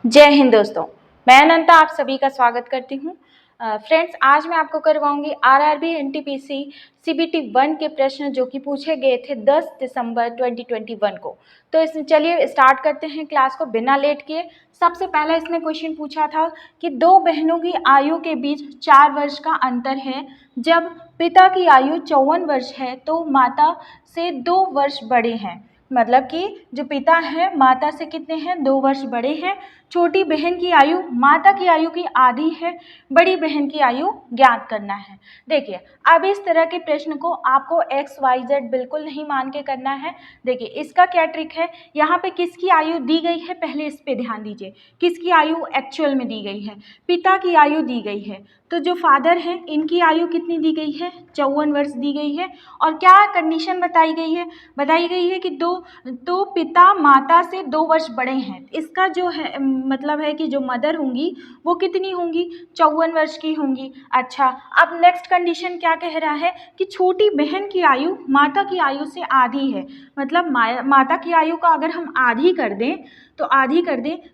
जय हिंद दोस्तों, मैं अनंता आप सभी का स्वागत करती हूँ। फ्रेंड्स, आज मैं आपको करवाऊंगी आरआरबी एनटीपीसी सीबीटी 1 के प्रश्न जो कि पूछे गए थे 10 दिसंबर 2021 को। तो इसमें चलिए स्टार्ट करते हैं क्लास को बिना लेट किए। सबसे पहला इसने क्वेश्चन पूछा था कि दो बहनों की आयु के बीच 4 वर्ष का अंतर है। जब पिता की आयु 54 वर्ष है तो माता से 2 वर्ष बड़े हैं। मतलब कि जो पिता हैं माता से कितने हैं, 2 वर्ष बड़े हैं। छोटी बहन की आयु माता की आयु की आधी है, बड़ी बहन की आयु ज्ञात करना है। देखिए, अब इस तरह के प्रश्न को आपको XYZ बिल्कुल नहीं मान के करना है। देखिए, इसका क्या ट्रिक है, यहाँ पे किसकी आयु दी गई है पहले इस पे ध्यान दीजिए। किसकी आयु एक्चुअल में दी गई है, पिता की आयु दी गई है। तो जो फादर हैं इनकी आयु कितनी दी गई है, 54 वर्ष दी गई है। और क्या कंडीशन बताई गई है कि दो पिता माता से 2 वर्ष बड़े हैं। इसका जो है मतलब है कि जो मदर होंगी वो कितनी होंगी, 54 वर्ष की होंगी। अच्छा, अब नेक्स्ट कंडीशन क्या कह रहा है कि छोटी बहन की आयु माता की आयु से आधी है। मतलब माता की आयु का अगर हम आधी कर दें तो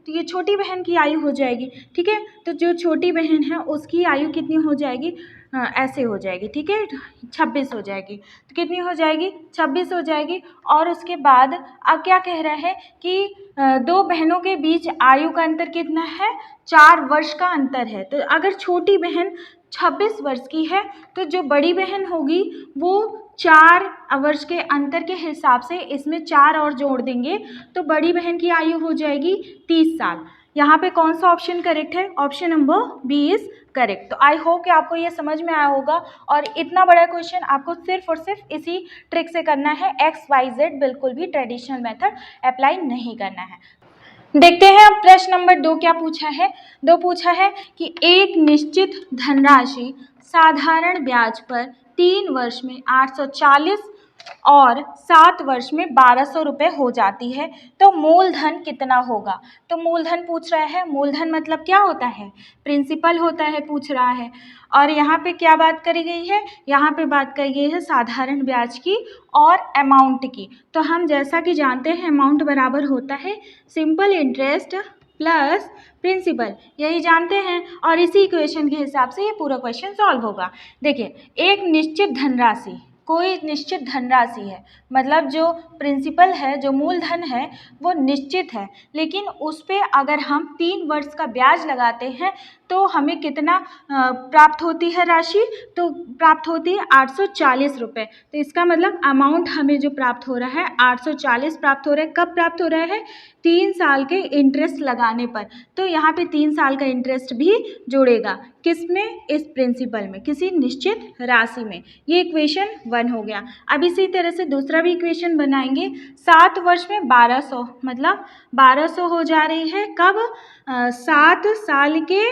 ये छोटी बहन की आयु हो जाएगी। ठीक है, तो जो छोटी बहन है उसकी आयु कितनी हो जाएगी, ऐसे हो जाएगी। ठीक है, 26 हो जाएगी। तो कितनी हो जाएगी, 26 हो जाएगी। और उसके बाद अब क्या कह रहा है कि दो बहनों के बीच आयु का अंतर कितना है, 4 वर्ष का अंतर है। तो अगर छोटी बहन 26 वर्ष की है तो जो बड़ी बहन होगी वो 4 वर्ष के अंतर के हिसाब से इसमें 4 और जोड़ देंगे तो बड़ी बहन की आयु हो जाएगी 30 साल। यहाँ पे कौन सा ऑप्शन करेक्ट है, option number B is correct. तो आई होप कि आपको ये समझ में आया होगा और इतना बड़ा क्वेश्चन आपको सिर्फ और सिर्फ इसी ट्रिक से करना है। XYZ बिल्कुल भी ट्रेडिशनल मेथड अप्लाई नहीं करना है। देखते हैं अब प्रश्न नंबर 2 क्या पूछा है। 2 पूछा है कि एक निश्चित धनराशि साधारण ब्याज पर 3 वर्ष में 840 और 7 वर्ष में 1200 रुपये हो जाती है तो मूलधन कितना होगा। तो मूलधन पूछ रहा है, मूलधन मतलब क्या होता है, प्रिंसिपल होता है, पूछ रहा है। और यहाँ पे क्या बात करी गई है, यहाँ पे बात करी गई है साधारण ब्याज की और अमाउंट की। तो हम जैसा कि जानते हैं अमाउंट बराबर होता है सिंपल इंटरेस्ट प्लस प्रिंसिपल, यही जानते हैं। और इसी इक्वेशन के हिसाब से ये पूरा क्वेश्चन सॉल्व होगा। देखिए, एक निश्चित धनराशि, कोई निश्चित धनराशि है, मतलब जो प्रिंसिपल है, जो मूलधन है वो निश्चित है, लेकिन उस पर अगर हम 3 वर्ष का ब्याज लगाते हैं तो हमें कितना प्राप्त होती है राशि, तो प्राप्त होती है 840 रुपये। तो इसका मतलब अमाउंट हमें जो प्राप्त हो रहा है 840 प्राप्त हो रहा है। कब प्राप्त हो रहा है, 3 साल के इंटरेस्ट लगाने पर। तो यहाँ पे 3 साल का इंटरेस्ट भी जोड़ेगा, किसमें, इस प्रिंसिपल में, किसी निश्चित राशि में। ये इक्वेशन 1 हो गया। अब इसी तरह से दूसरा भी इक्वेशन बनाएंगे। 7 वर्ष में 1200, मतलब 1200 हो जा रही है कब, 7 साल के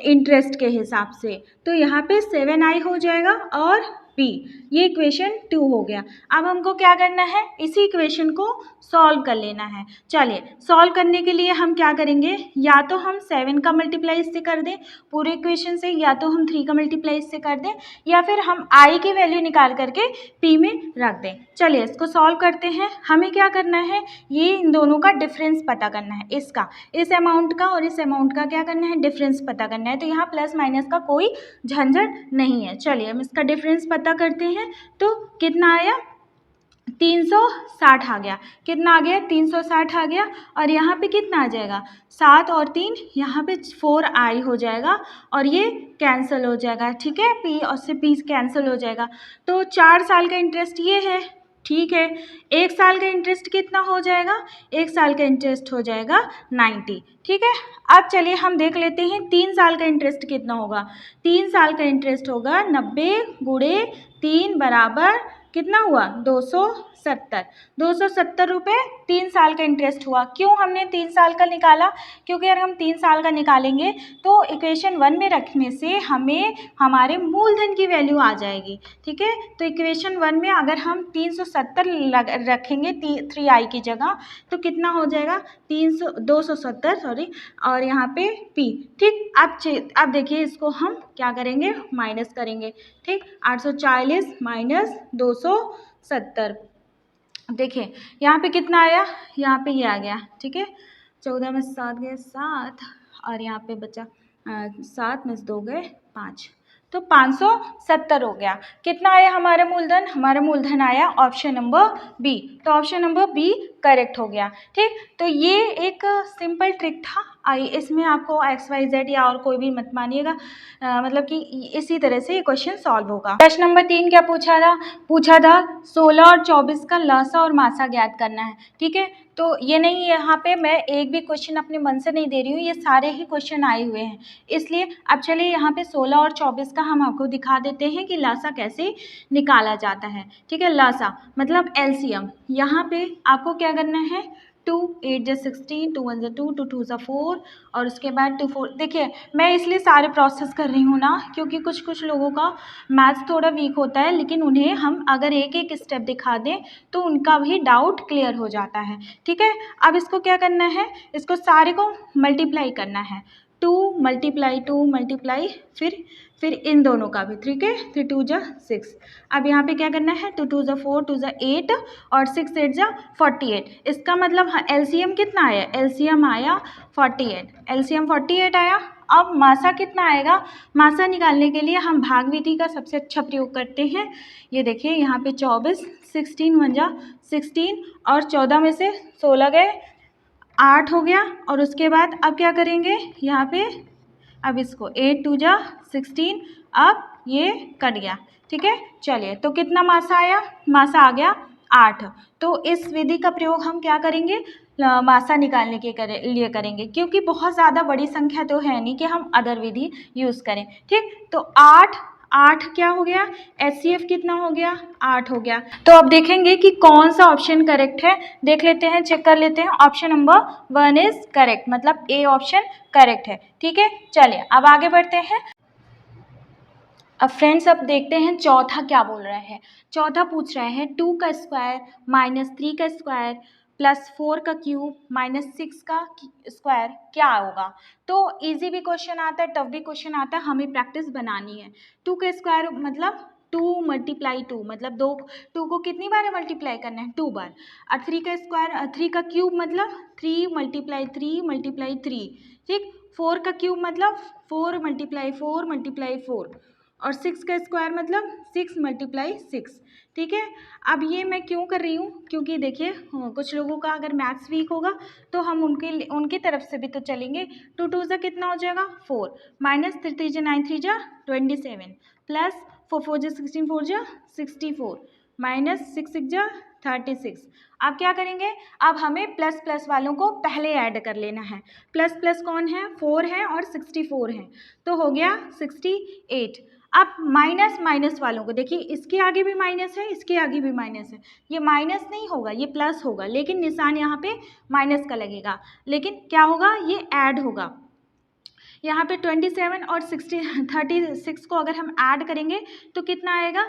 इंटरेस्ट के हिसाब से। तो यहाँ पे 7i हो जाएगा और p, ये इक्वेशन 2 हो गया। अब हमको क्या करना है, इसी इक्वेशन को सॉल्व कर लेना है। चलिए, सॉल्व करने के लिए हम क्या करेंगे, या तो हम 7 का मल्टीप्लाई इससे कर दें पूरे इक्वेशन से, या तो हम 3 का मल्टीप्लाई इससे कर दें, या फिर हम i की वैल्यू निकाल करके p में रख दें। चलिए इसको सॉल्व करते हैं। हमें क्या करना है, ये इन दोनों का डिफरेंस पता करना है, इसका, इस अमाउंट का और इस अमाउंट का क्या करना है, डिफरेंस पता करना है। तो यहाँ प्लस माइनस का कोई झंझट नहीं है। चलिए हम इसका डिफरेंस पता करते हैं। तो कितना आया, 360 आ गया। कितना आ गया, 360 आ गया। और यहाँ पे कितना आ जाएगा, 7 और 3, यहाँ पे 4i हो जाएगा और ये कैंसिल हो जाएगा। ठीक है, p और से p कैंसिल हो जाएगा। तो 4 साल का इंटरेस्ट ये है। ठीक है, 1 साल का इंटरेस्ट कितना हो जाएगा, 1 साल का इंटरेस्ट हो जाएगा 90। ठीक है, अब चलिए हम देख लेते हैं 3 साल का इंटरेस्ट कितना होगा। 3 साल का इंटरेस्ट होगा 90 गुणे 3 बराबर कितना हुआ, 270। 270 रुपये 3 साल का इंटरेस्ट हुआ। क्यों हमने 3 साल का निकाला, क्योंकि अगर हम 3 साल का निकालेंगे तो इक्वेशन 1 में रखने से हमें हमारे मूलधन की वैल्यू आ जाएगी। ठीक है, तो इक्वेशन 1 में अगर हम 370 रखेंगे 3i की जगह तो कितना हो जाएगा, 270 सॉरी, और यहाँ पे p। ठीक, अब देखिए इसको हम क्या करेंगे, माइनस करेंगे। ठीक, 840 माइनस 270, देखिए यहाँ पे कितना आया, यहाँ पे ये आ गया। ठीक है, 14 में 7 गए 7 और यहाँ पे बचा 7 में 2 गए 5, तो 570 हो गया। कितना आया हमारा मूलधन? हमारा मूलधन आया ऑप्शन नंबर बी, तो ऑप्शन नंबर बी करेक्ट हो गया। ठीक, तो ये एक सिंपल ट्रिक था। आई इसमें आपको XYZ या और कोई भी मत मानिएगा, मतलब कि इसी तरह से ये क्वेश्चन सॉल्व होगा। प्रश्न नंबर 3 क्या पूछा था 16 और 24 का लसा और मासा ज्ञात करना है। ठीक है, तो ये नहीं, यहाँ पे मैं एक भी क्वेश्चन अपने मन से नहीं दे रही हूँ, ये सारे ही क्वेश्चन आए हुए हैं, इसलिए अब चलिए यहाँ पे 16 और 24 का हम आपको दिखा देते हैं कि लासा कैसे निकाला जाता है। ठीक है, लासा मतलब LCM। यहाँ पे आपको क्या करना है, 2 8 जा 16, 2 1 जा 2, 2 2 जा 4 और उसके बाद 2 4। देखिए मैं इसलिए सारे प्रोसेस कर रही हूँ ना, क्योंकि कुछ लोगों का मैथ्स थोड़ा वीक होता है, लेकिन उन्हें हम अगर एक एक स्टेप दिखा दें तो उनका भी डाउट क्लियर हो जाता है। ठीक है, अब इसको क्या करना है, इसको सारे को मल्टीप्लाई करना है, 2 मल्टीप्लाई 2 मल्टीप्लाई फिर इन दोनों का भी। ठीक है, 3 2 जा 6। अब यहाँ पे क्या करना है, 2 2 जा 4, 2 जा 8 और 6 8 जा 48। इसका मतलब LCM कितना आया, LCM आया 48, LCM 48 आया। अब मासा कितना आएगा, मासा निकालने के लिए हम भाग विधि का सबसे अच्छा प्रयोग करते हैं। ये देखिए यहाँ पे 24, 16 1 जा 16 और 14 में से 16 गए 8 हो गया, और उसके बाद अब क्या करेंगे यहाँ पे, अब इसको 8 2 जा 16, अब ये कट गया। ठीक है, चलिए तो कितना मासा आया, मासा आ गया 8। तो इस विधि का प्रयोग हम क्या करेंगे, मासा निकालने के लिए करेंगे, क्योंकि बहुत ज़्यादा बड़ी संख्या तो है नहीं कि हम अदर विधि यूज़ करें। ठीक, तो 8 क्या हो गया, HCF कितना हो गया, 8 हो गया। तो अब देखेंगे कि कौन सा ऑप्शन करेक्ट है, देख लेते हैं, चेक कर लेते हैं। ऑप्शन नंबर 1 इज करेक्ट, मतलब ए ऑप्शन करेक्ट है। ठीक है, चलिए अब आगे बढ़ते हैं। अब फ्रेंड्स अब देखते हैं चौथा क्या बोल रहा है। चौथा पूछ रहा है 2 का स्क्वायर माइनस 3 का स्क्वायर प्लस 4 का क्यूब माइनस 6 का स्क्वायर क्या होगा। तो इजी भी क्वेश्चन आता है, टफ भी क्वेश्चन आता है, हमें प्रैक्टिस बनानी है। 2 का स्क्वायर मतलब 2 मल्टीप्लाई 2, मतलब 2 को कितनी बार मल्टीप्लाई करना है, 2 बार। और 3 का स्क्वायर 3 का क्यूब मतलब 3 मल्टीप्लाई 3 मल्टीप्लाई 3। ठीक, 4 का क्यूब मतलब 4 मल्टीप्लाई 4 मल्टीप्लाई 4 और 6 का स्क्वायर मतलब 6 मल्टीप्लाई 6। ठीक है, अब ये मैं क्यों कर रही हूँ, क्योंकि देखिए कुछ लोगों का अगर मैथ्स वीक होगा तो हम उनकी तरफ से भी तो चलेंगे। 2 2 जा कितना हो जाएगा 4, माइनस 3 3 जा 9 3 जा 27 प्लस 4 4 जा 16 4 जा 64 माइनस 6 6 जा 36। अब क्या करेंगे, अब हमें प्लस प्लस वालों को पहले ऐड कर लेना है। प्लस प्लस कौन है, 4 है और 64 है, तो हो गया 68। अब माइनस माइनस वालों को देखिए, इसके आगे भी माइनस है, इसके आगे भी माइनस है, ये माइनस नहीं होगा, ये प्लस होगा, लेकिन निशान यहाँ पे माइनस का लगेगा, लेकिन क्या होगा, ये ऐड होगा। यहाँ पे 27 और 36 को अगर हम ऐड करेंगे तो कितना आएगा,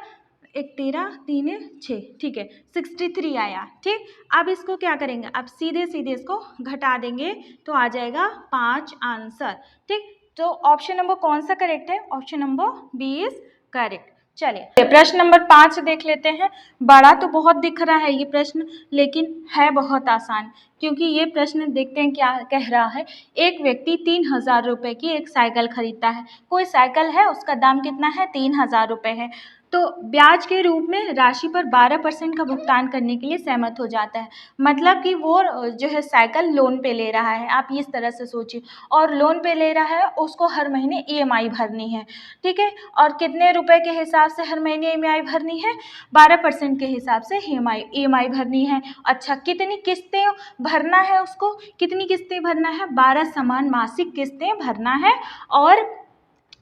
1 13 3 6, ठीक है 63 आया। ठीक, अब इसको क्या करेंगे, अब सीधे सीधे इसको घटा देंगे तो आ जाएगा 5 आंसर। ठीक, तो ऑप्शन नंबर कौन सा करेक्ट है, option number B is correct. चलिए प्रश्न नंबर 5 देख लेते हैं। बड़ा तो बहुत दिख रहा है ये प्रश्न, लेकिन है बहुत आसान, क्योंकि ये प्रश्न देखते हैं क्या कह रहा है। एक व्यक्ति 3000 रुपये की एक साइकिल खरीदता है। कोई साइकिल है, उसका दाम कितना है, 3000 रुपये है। तो ब्याज के रूप में राशि पर 12% का भुगतान करने के लिए सहमत हो जाता है। मतलब कि वो जो है साइकिल लोन पे ले रहा है, आप इस तरह से सोचिए, और लोन पे ले रहा है, उसको हर महीने EMI भरनी है। ठीक है, और कितने रुपए के हिसाब से हर महीने EMI भरनी है, 12% के हिसाब से EMI भरनी है। अच्छा, कितनी किस्तें भरना है, उसको कितनी किस्तें भरना है, 12 समान मासिक किस्तें भरना है। और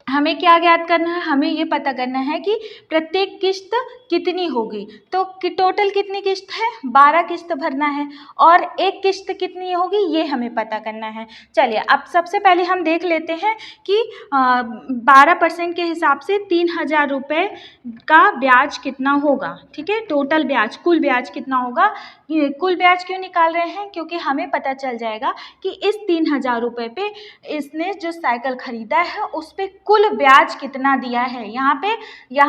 हमें क्या ज्ञात करना है, हमें ये पता करना है कि प्रत्येक किस्त कितनी होगी। तो टोटल कितनी किस्त है, 12 किस्त भरना है, और एक किस्त कितनी होगी ये हमें पता करना है। चलिए अब सबसे पहले हम देख लेते हैं कि 12% के हिसाब से 3000 रुपये का ब्याज कितना होगा। ठीक है, टोटल ब्याज, कुल ब्याज कितना होगा। कुल ब्याज क्यों निकाल रहे हैं, क्योंकि हमें पता चल जाएगा कि इस 3000 रुपये पे इसने जो साइकिल खरीदा है उस पर कुल ब्याज कितना दिया है। यहाँ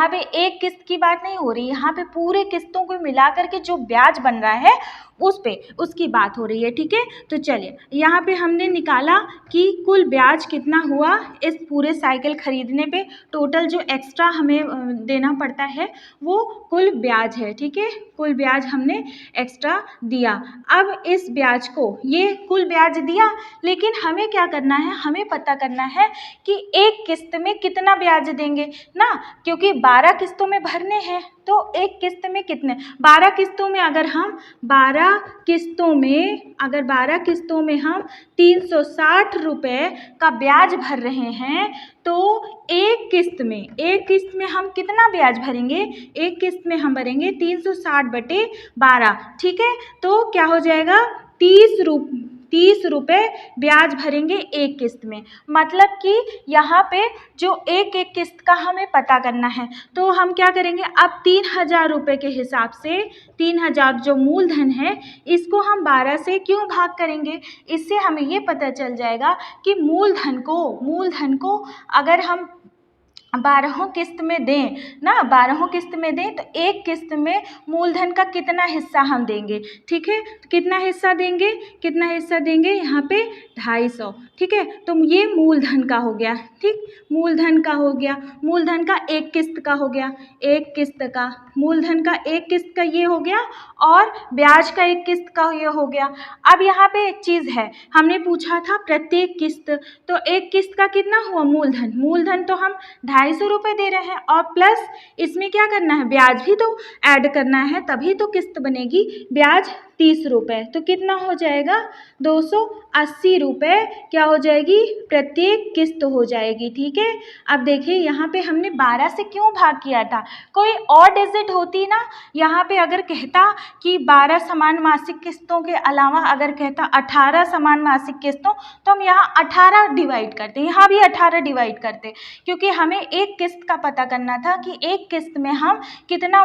पे एक किस्त की बात नहीं हो रही, यहाँ पे पूरे किस्तों को मिला करके जो ब्याज बन रहा है उसकी बात हो रही है, ठीक है। तो चलिए यहाँ पे हमने निकाला कि कुल ब्याज कितना हुआ इस पूरे साइकिल खरीदने पे, टोटल जो एक्स्ट्रा हमें देना पड़ता है वो कुल ब्याज है, ठीक है। कुल ब्याज हमने एक्स्ट्रा दिया। अब इस ब्याज को, ये कुल ब्याज दिया, लेकिन हमें क्या करना है, हमें पता करना है कि एक किस्त में कितना ब्याज देंगे ना, क्योंकि 12 किस्तों में भरने हैं। तो एक किस्त में कितने, 12 किस्तों में अगर 12 किस्तों में हम 360 रुपये का ब्याज भर रहे हैं, तो एक किस्त में हम कितना ब्याज भरेंगे, एक किस्त में हम भरेंगे 360/12, ठीक है। तो क्या हो जाएगा, 30 रुपये ब्याज भरेंगे एक किस्त में। मतलब कि यहाँ पे जो एक किस्त का हमें पता करना है, तो हम क्या करेंगे, अब 3000 रुपये के हिसाब से 3000 जो मूलधन है इसको हम 12 से क्यों भाग करेंगे, इससे हमें ये पता चल जाएगा कि मूलधन को अगर हम 12 किस्त में दें ना, 12 किस्त में दें तो एक किस्त में मूलधन का कितना हिस्सा हम देंगे, ठीक है। तो कितना हिस्सा देंगे यहाँ पे 250, ठीक है। तो ये मूलधन का हो गया, ठीक, मूलधन का एक किस्त का हो गया, एक किस्त का मूलधन का एक किस्त का ये हो गया, और ब्याज का एक किस्त का ये हो गया। अब यहाँ पे एक चीज़ है, हमने पूछा था प्रत्येक किस्त, तो एक किस्त का कितना हुआ, मूलधन तो हम 250 रुपये दे रहे हैं, और प्लस इसमें क्या करना है, ब्याज भी तो ऐड करना है, तभी तो किस्त बनेगी। ब्याज 30 रुपये, तो कितना हो जाएगा, 280 रुपये क्या हो जाएगी, प्रत्येक किस्त हो जाएगी, ठीक है। अब देखिए यहाँ पे हमने 12 से क्यों भाग किया था, कोई और डिजिट होती ना, यहाँ पे अगर कहता कि 12 समान मासिक किस्तों के अलावा अगर कहता 18 समान मासिक किस्तों, तो हम यहाँ 18 डिवाइड करते, यहाँ भी 18 डिवाइड करते, क्योंकि हमें एक किस्त का पता करना था कि एक किस्त में हम कितना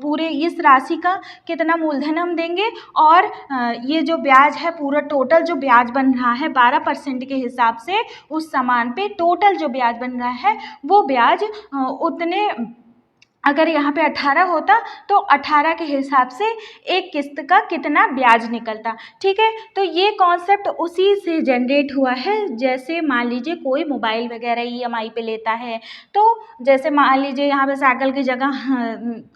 पूरे इस राशि का कितना मूलधन हम देंगे, और ये जो ब्याज है, पूरा टोटल जो ब्याज बन रहा है 12% के हिसाब से उस सामान पे टोटल जो ब्याज बन रहा है वो ब्याज उतने, अगर यहाँ पे 18 होता तो 18 के हिसाब से एक किस्त का कितना ब्याज निकलता, ठीक है। तो ये कॉन्सेप्ट उसी से जनरेट हुआ है। जैसे मान लीजिए कोई मोबाइल वगैरह EMI पे लेता है, तो जैसे मान लीजिए यहाँ पे साइकिल की जगह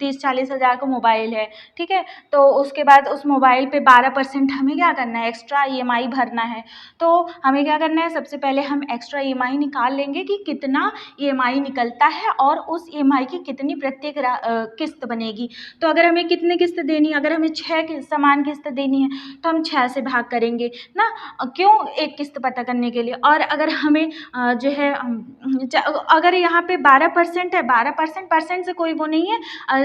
30-40 हज़ार का मोबाइल है, ठीक है। तो उसके बाद उस मोबाइल पे 12% हमें क्या करना है, एक्स्ट्रा EMI भरना है। तो हमें क्या करना है, सबसे पहले हम एक्स्ट्रा EMI निकाल लेंगे कि कितना EMI निकलता है और उस EMI की कितनी प्रत्येक किस्त बनेगी। तो अगर हमें कितनी किस्त देनी है, अगर हमें 6 समान किस्त देनी है तो हम 6 से भाग करेंगे ना, क्यों, एक किस्त पता करने के लिए। और अगर हमें जो है अगर यहाँ पे 12% है, 12% से कोई वो नहीं है,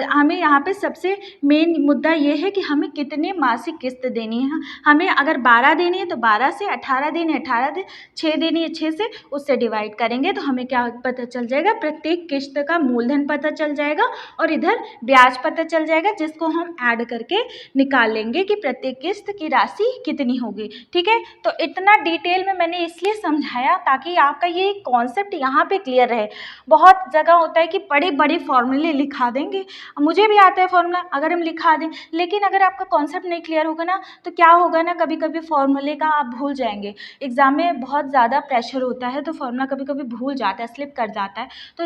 हमें यहाँ पे सबसे मेन मुद्दा ये है कि हमें कितने मासिक किस्त देनी है। हमें अगर 12 देनी है तो 12 से, 18 देनी है 18 से, 6 देनी है 6 से, उससे डिवाइड करेंगे तो हमें क्या पता चल जाएगा, प्रत्येक किस्त का मूलधन पता चल जाएगा और इधर ब्याज पता चल जाएगा, जिसको हम ऐड करके निकाल लेंगे कि प्रत्येक किस्त की राशि कितनी होगी, ठीक है। तो इतना डिटेल में मैंने इसलिए समझाया ताकि आपका ये कॉन्सेप्ट यहाँ पे क्लियर रहे। बहुत जगह होता है कि बड़े बड़े फॉर्मूले लिखा देंगे, मुझे भी आता है फॉर्मूला, अगर हम लिखा दें, लेकिन अगर आपका कॉन्सेप्ट नहीं क्लियर होगा ना, तो क्या होगा ना, कभी कभी फॉर्मूले का आप भूल जाएंगे। एग्जाम में बहुत ज़्यादा प्रेशर होता है तो फॉर्मूला कभी कभी भूल जाता है, स्लिप कर जाता है। तो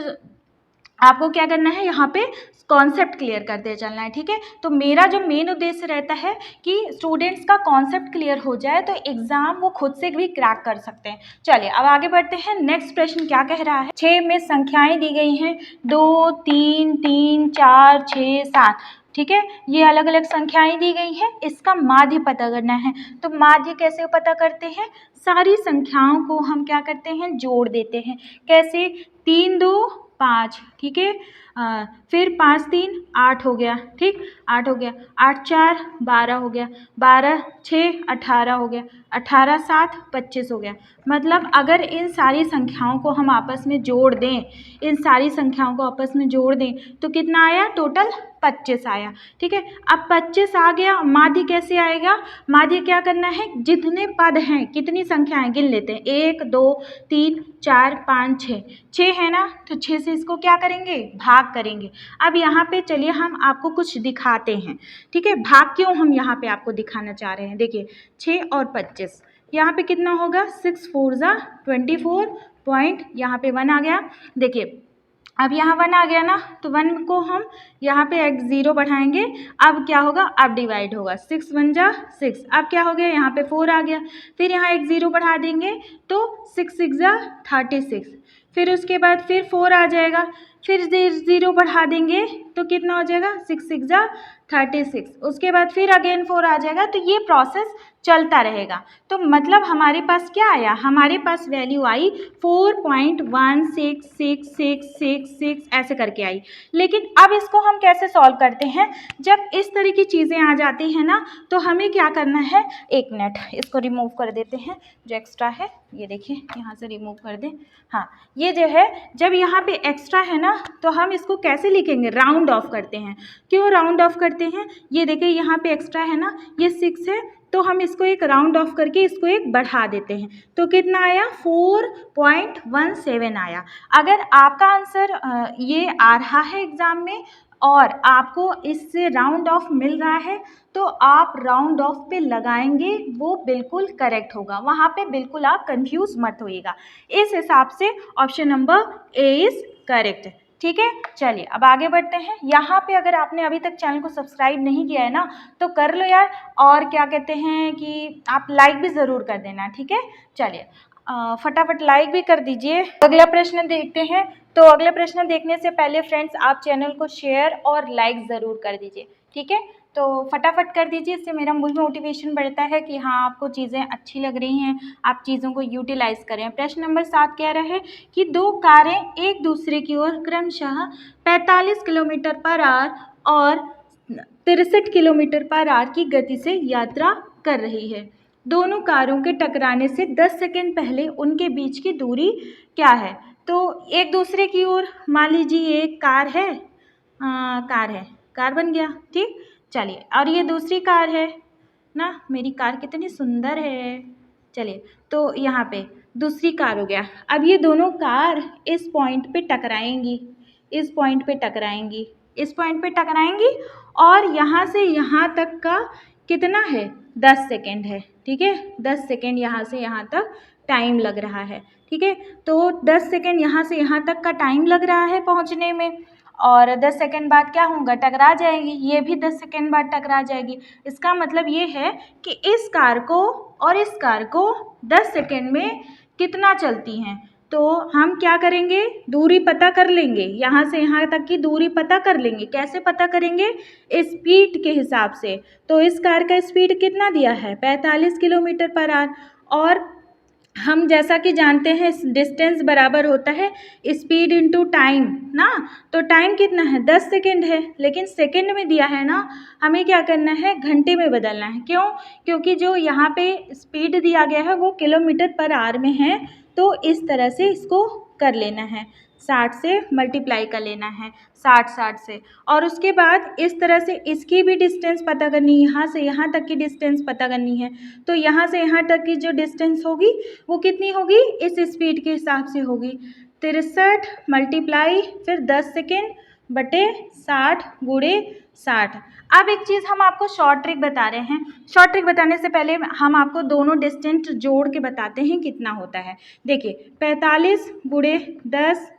आपको क्या करना है, यहाँ पे कॉन्सेप्ट क्लियर करते चलना है, ठीक है। तो मेरा जो मेन उद्देश्य रहता है कि स्टूडेंट्स का कॉन्सेप्ट क्लियर हो जाए तो एग्जाम वो खुद से भी क्रैक कर सकते हैं। चलिए अब आगे बढ़ते हैं। नेक्स्ट प्रश्न क्या कह रहा है, 6 में संख्याएं दी गई हैं, 2, 3, 3, 4, 6, 7, ठीक है। ये अलग अलग संख्याएं दी गई हैं, इसका माध्य पता करना है। तो माध्य कैसे पता करते हैं, सारी संख्याओं को हम क्या करते हैं, जोड़ देते हैं। कैसे, 3, 2, 5, ठीक है। फिर 5, 3, 8 हो गया, ठीक, 8 हो गया, 8, 4, 12 हो गया, 12, 6, 18 हो गया, 18, 7, 25 हो गया। मतलब अगर इन सारी संख्याओं को हम आपस में जोड़ दें, इन सारी संख्याओं को आपस में जोड़ दें तो कितना आया, टोटल 25 आया, ठीक है। अब 25 आ गया, माध्य कैसे आएगा, माध्य क्या करना है, जितने पद हैं, कितनी संख्याएं गिन लेते हैं, 1, 2, 3, 4, 5, 6, 6 है ना, तो 6 से इसको क्या करेंगे, भाग भाग करेंगे। अब यहाँ पे चलिए हम आपको कुछ दिखाते हैं, ठीक है। भाग क्यों हम यहाँ पे आपको दिखाना चाह रहे हैं, देखिए 6 और 25, यहाँ पे कितना होगा 6 4 जा 24 पॉइंट, यहाँ पे 1 आ गया। देखिए अब यहाँ 1 आ गया ना, तो 1 को हम यहाँ पे एक 0 बढ़ाएंगे, अब क्या होगा, अब डिवाइड होगा, 6 1 जा 6, अब क्या हो गया, यहाँ पे 4 आ गया, फिर यहाँ एक 0 बढ़ा देंगे तो 6 6 जा 36, फिर उसके बाद फिर 4 आ जाएगा, फिर 0 बढ़ा देंगे तो कितना हो जाएगा 6 6 जा 36, उसके बाद फिर अगेन 4 आ जाएगा। तो ये प्रोसेस चलता रहेगा। तो मतलब हमारे पास क्या आया, हमारे पास वैल्यू आई 4.16666 ऐसे करके आई। लेकिन अब इसको हम कैसे सॉल्व करते हैं, जब इस तरह की चीज़ें आ जाती हैं ना, तो हमें क्या करना है, एक मिनट इसको रिमूव कर देते हैं, जो एक्स्ट्रा है ये देखिए यहाँ से रिमूव कर दें। हाँ, ये जो है जब यहाँ पे एक्स्ट्रा है ना, तो हम इसको कैसे लिखेंगे, राउंड ऑफ करते हैं। क्यों राउंड ऑफ करते हैं, ये देखिए यहाँ पे एक्स्ट्रा है ना, ये 6 है, तो हम इसको एक राउंड ऑफ करके इसको एक बढ़ा देते हैं, तो कितना आया 4.17 आया। अगर आपका आंसर ये आ रहा है एग्ज़ाम में और आपको इससे राउंड ऑफ मिल रहा है, तो आप राउंड ऑफ पे लगाएंगे, वो बिल्कुल करेक्ट होगा, वहाँ पे बिल्कुल आप कंफ्यूज मत होइएगा। इस हिसाब से option number A is correct, ठीक है। चलिए अब आगे बढ़ते हैं। यहाँ पे अगर आपने अभी तक चैनल को सब्सक्राइब नहीं किया है ना, तो कर लो यार, और क्या कहते हैं कि आप लाइक भी ज़रूर कर देना, ठीक है। चलिए फटाफट लाइक भी कर दीजिए। अगला प्रश्न देखते हैं। तो अगले प्रश्न देखने से पहले फ्रेंड्स आप चैनल को शेयर और लाइक ज़रूर कर दीजिए, ठीक है। तो फटाफट कर दीजिए, इससे मेरा मुझ में मोटिवेशन बढ़ता है कि हाँ आपको चीज़ें अच्छी लग रही हैं, आप चीज़ों को यूटिलाइज़ करें। प्रश्न नंबर 7 कह रहा है कि 2 कारें एक दूसरे की ओर क्रमशः 45 किलोमीटर पर आवर और 63 किलोमीटर पर आवर की गति से यात्रा कर रही है। दोनों कारों के टकराने से 10 सेकंड पहले उनके बीच की दूरी क्या है। तो एक दूसरे की ओर मान लीजिए एक कार है, कार बन गया, ठीक। चलिए, और ये दूसरी कार है ना, मेरी कार कितनी सुंदर है। चलिए, तो यहाँ पे दूसरी कार हो गया। अब ये दोनों कार इस पॉइंट पे टकराएंगी, इस पॉइंट पे टकराएंगी, इस पॉइंट पे टकराएंगी, और यहाँ से यहाँ तक का कितना है 10 सेकेंड है, ठीक है। 10 सेकेंड यहाँ से यहाँ तक टाइम लग रहा है, ठीक है। तो 10 सेकेंड यहाँ से यहाँ तक का टाइम लग रहा है पहुँचने में, और 10 सेकेंड बाद क्या होगा, टकरा जाएगी, ये भी 10 सेकेंड बाद टकरा जाएगी। इसका मतलब ये है कि इस कार को और इस कार को 10 सेकेंड में कितना चलती हैं। तो हम क्या करेंगे, दूरी पता कर लेंगे, यहाँ से यहाँ तक की दूरी पता कर लेंगे। कैसे पता करेंगे, स्पीड के हिसाब से। तो इस कार का स्पीड कितना दिया है 45 किलोमीटर पर आवर, और हम जैसा कि जानते हैं डिस्टेंस बराबर होता है स्पीड इनटू टाइम ना। तो टाइम कितना है 10 सेकेंड है, लेकिन सेकेंड में दिया है ना, हमें क्या करना है घंटे में बदलना है। क्यों, क्योंकि जो यहाँ पे स्पीड दिया गया है वो किलोमीटर पर आवर में है, तो इस तरह से इसको कर लेना है, 60 से मल्टीप्लाई कर लेना है, 60 से, और उसके बाद इस तरह से इसकी भी डिस्टेंस पता करनी है, यहाँ से यहाँ तक की डिस्टेंस पता करनी है। तो यहाँ से यहाँ तक की जो डिस्टेंस होगी वो कितनी होगी, इस स्पीड के हिसाब से होगी, 63 मल्टीप्लाई फिर 10 सेकेंड बटे 60 गुणे 60। अब एक चीज़ हम आपको शॉर्ट ट्रिक बता रहे हैं। शॉर्ट ट्रिक बताने से पहले हम आपको दोनों डिस्टेंस जोड़ के बताते हैं कितना होता है। देखिए 45 गुणे 10,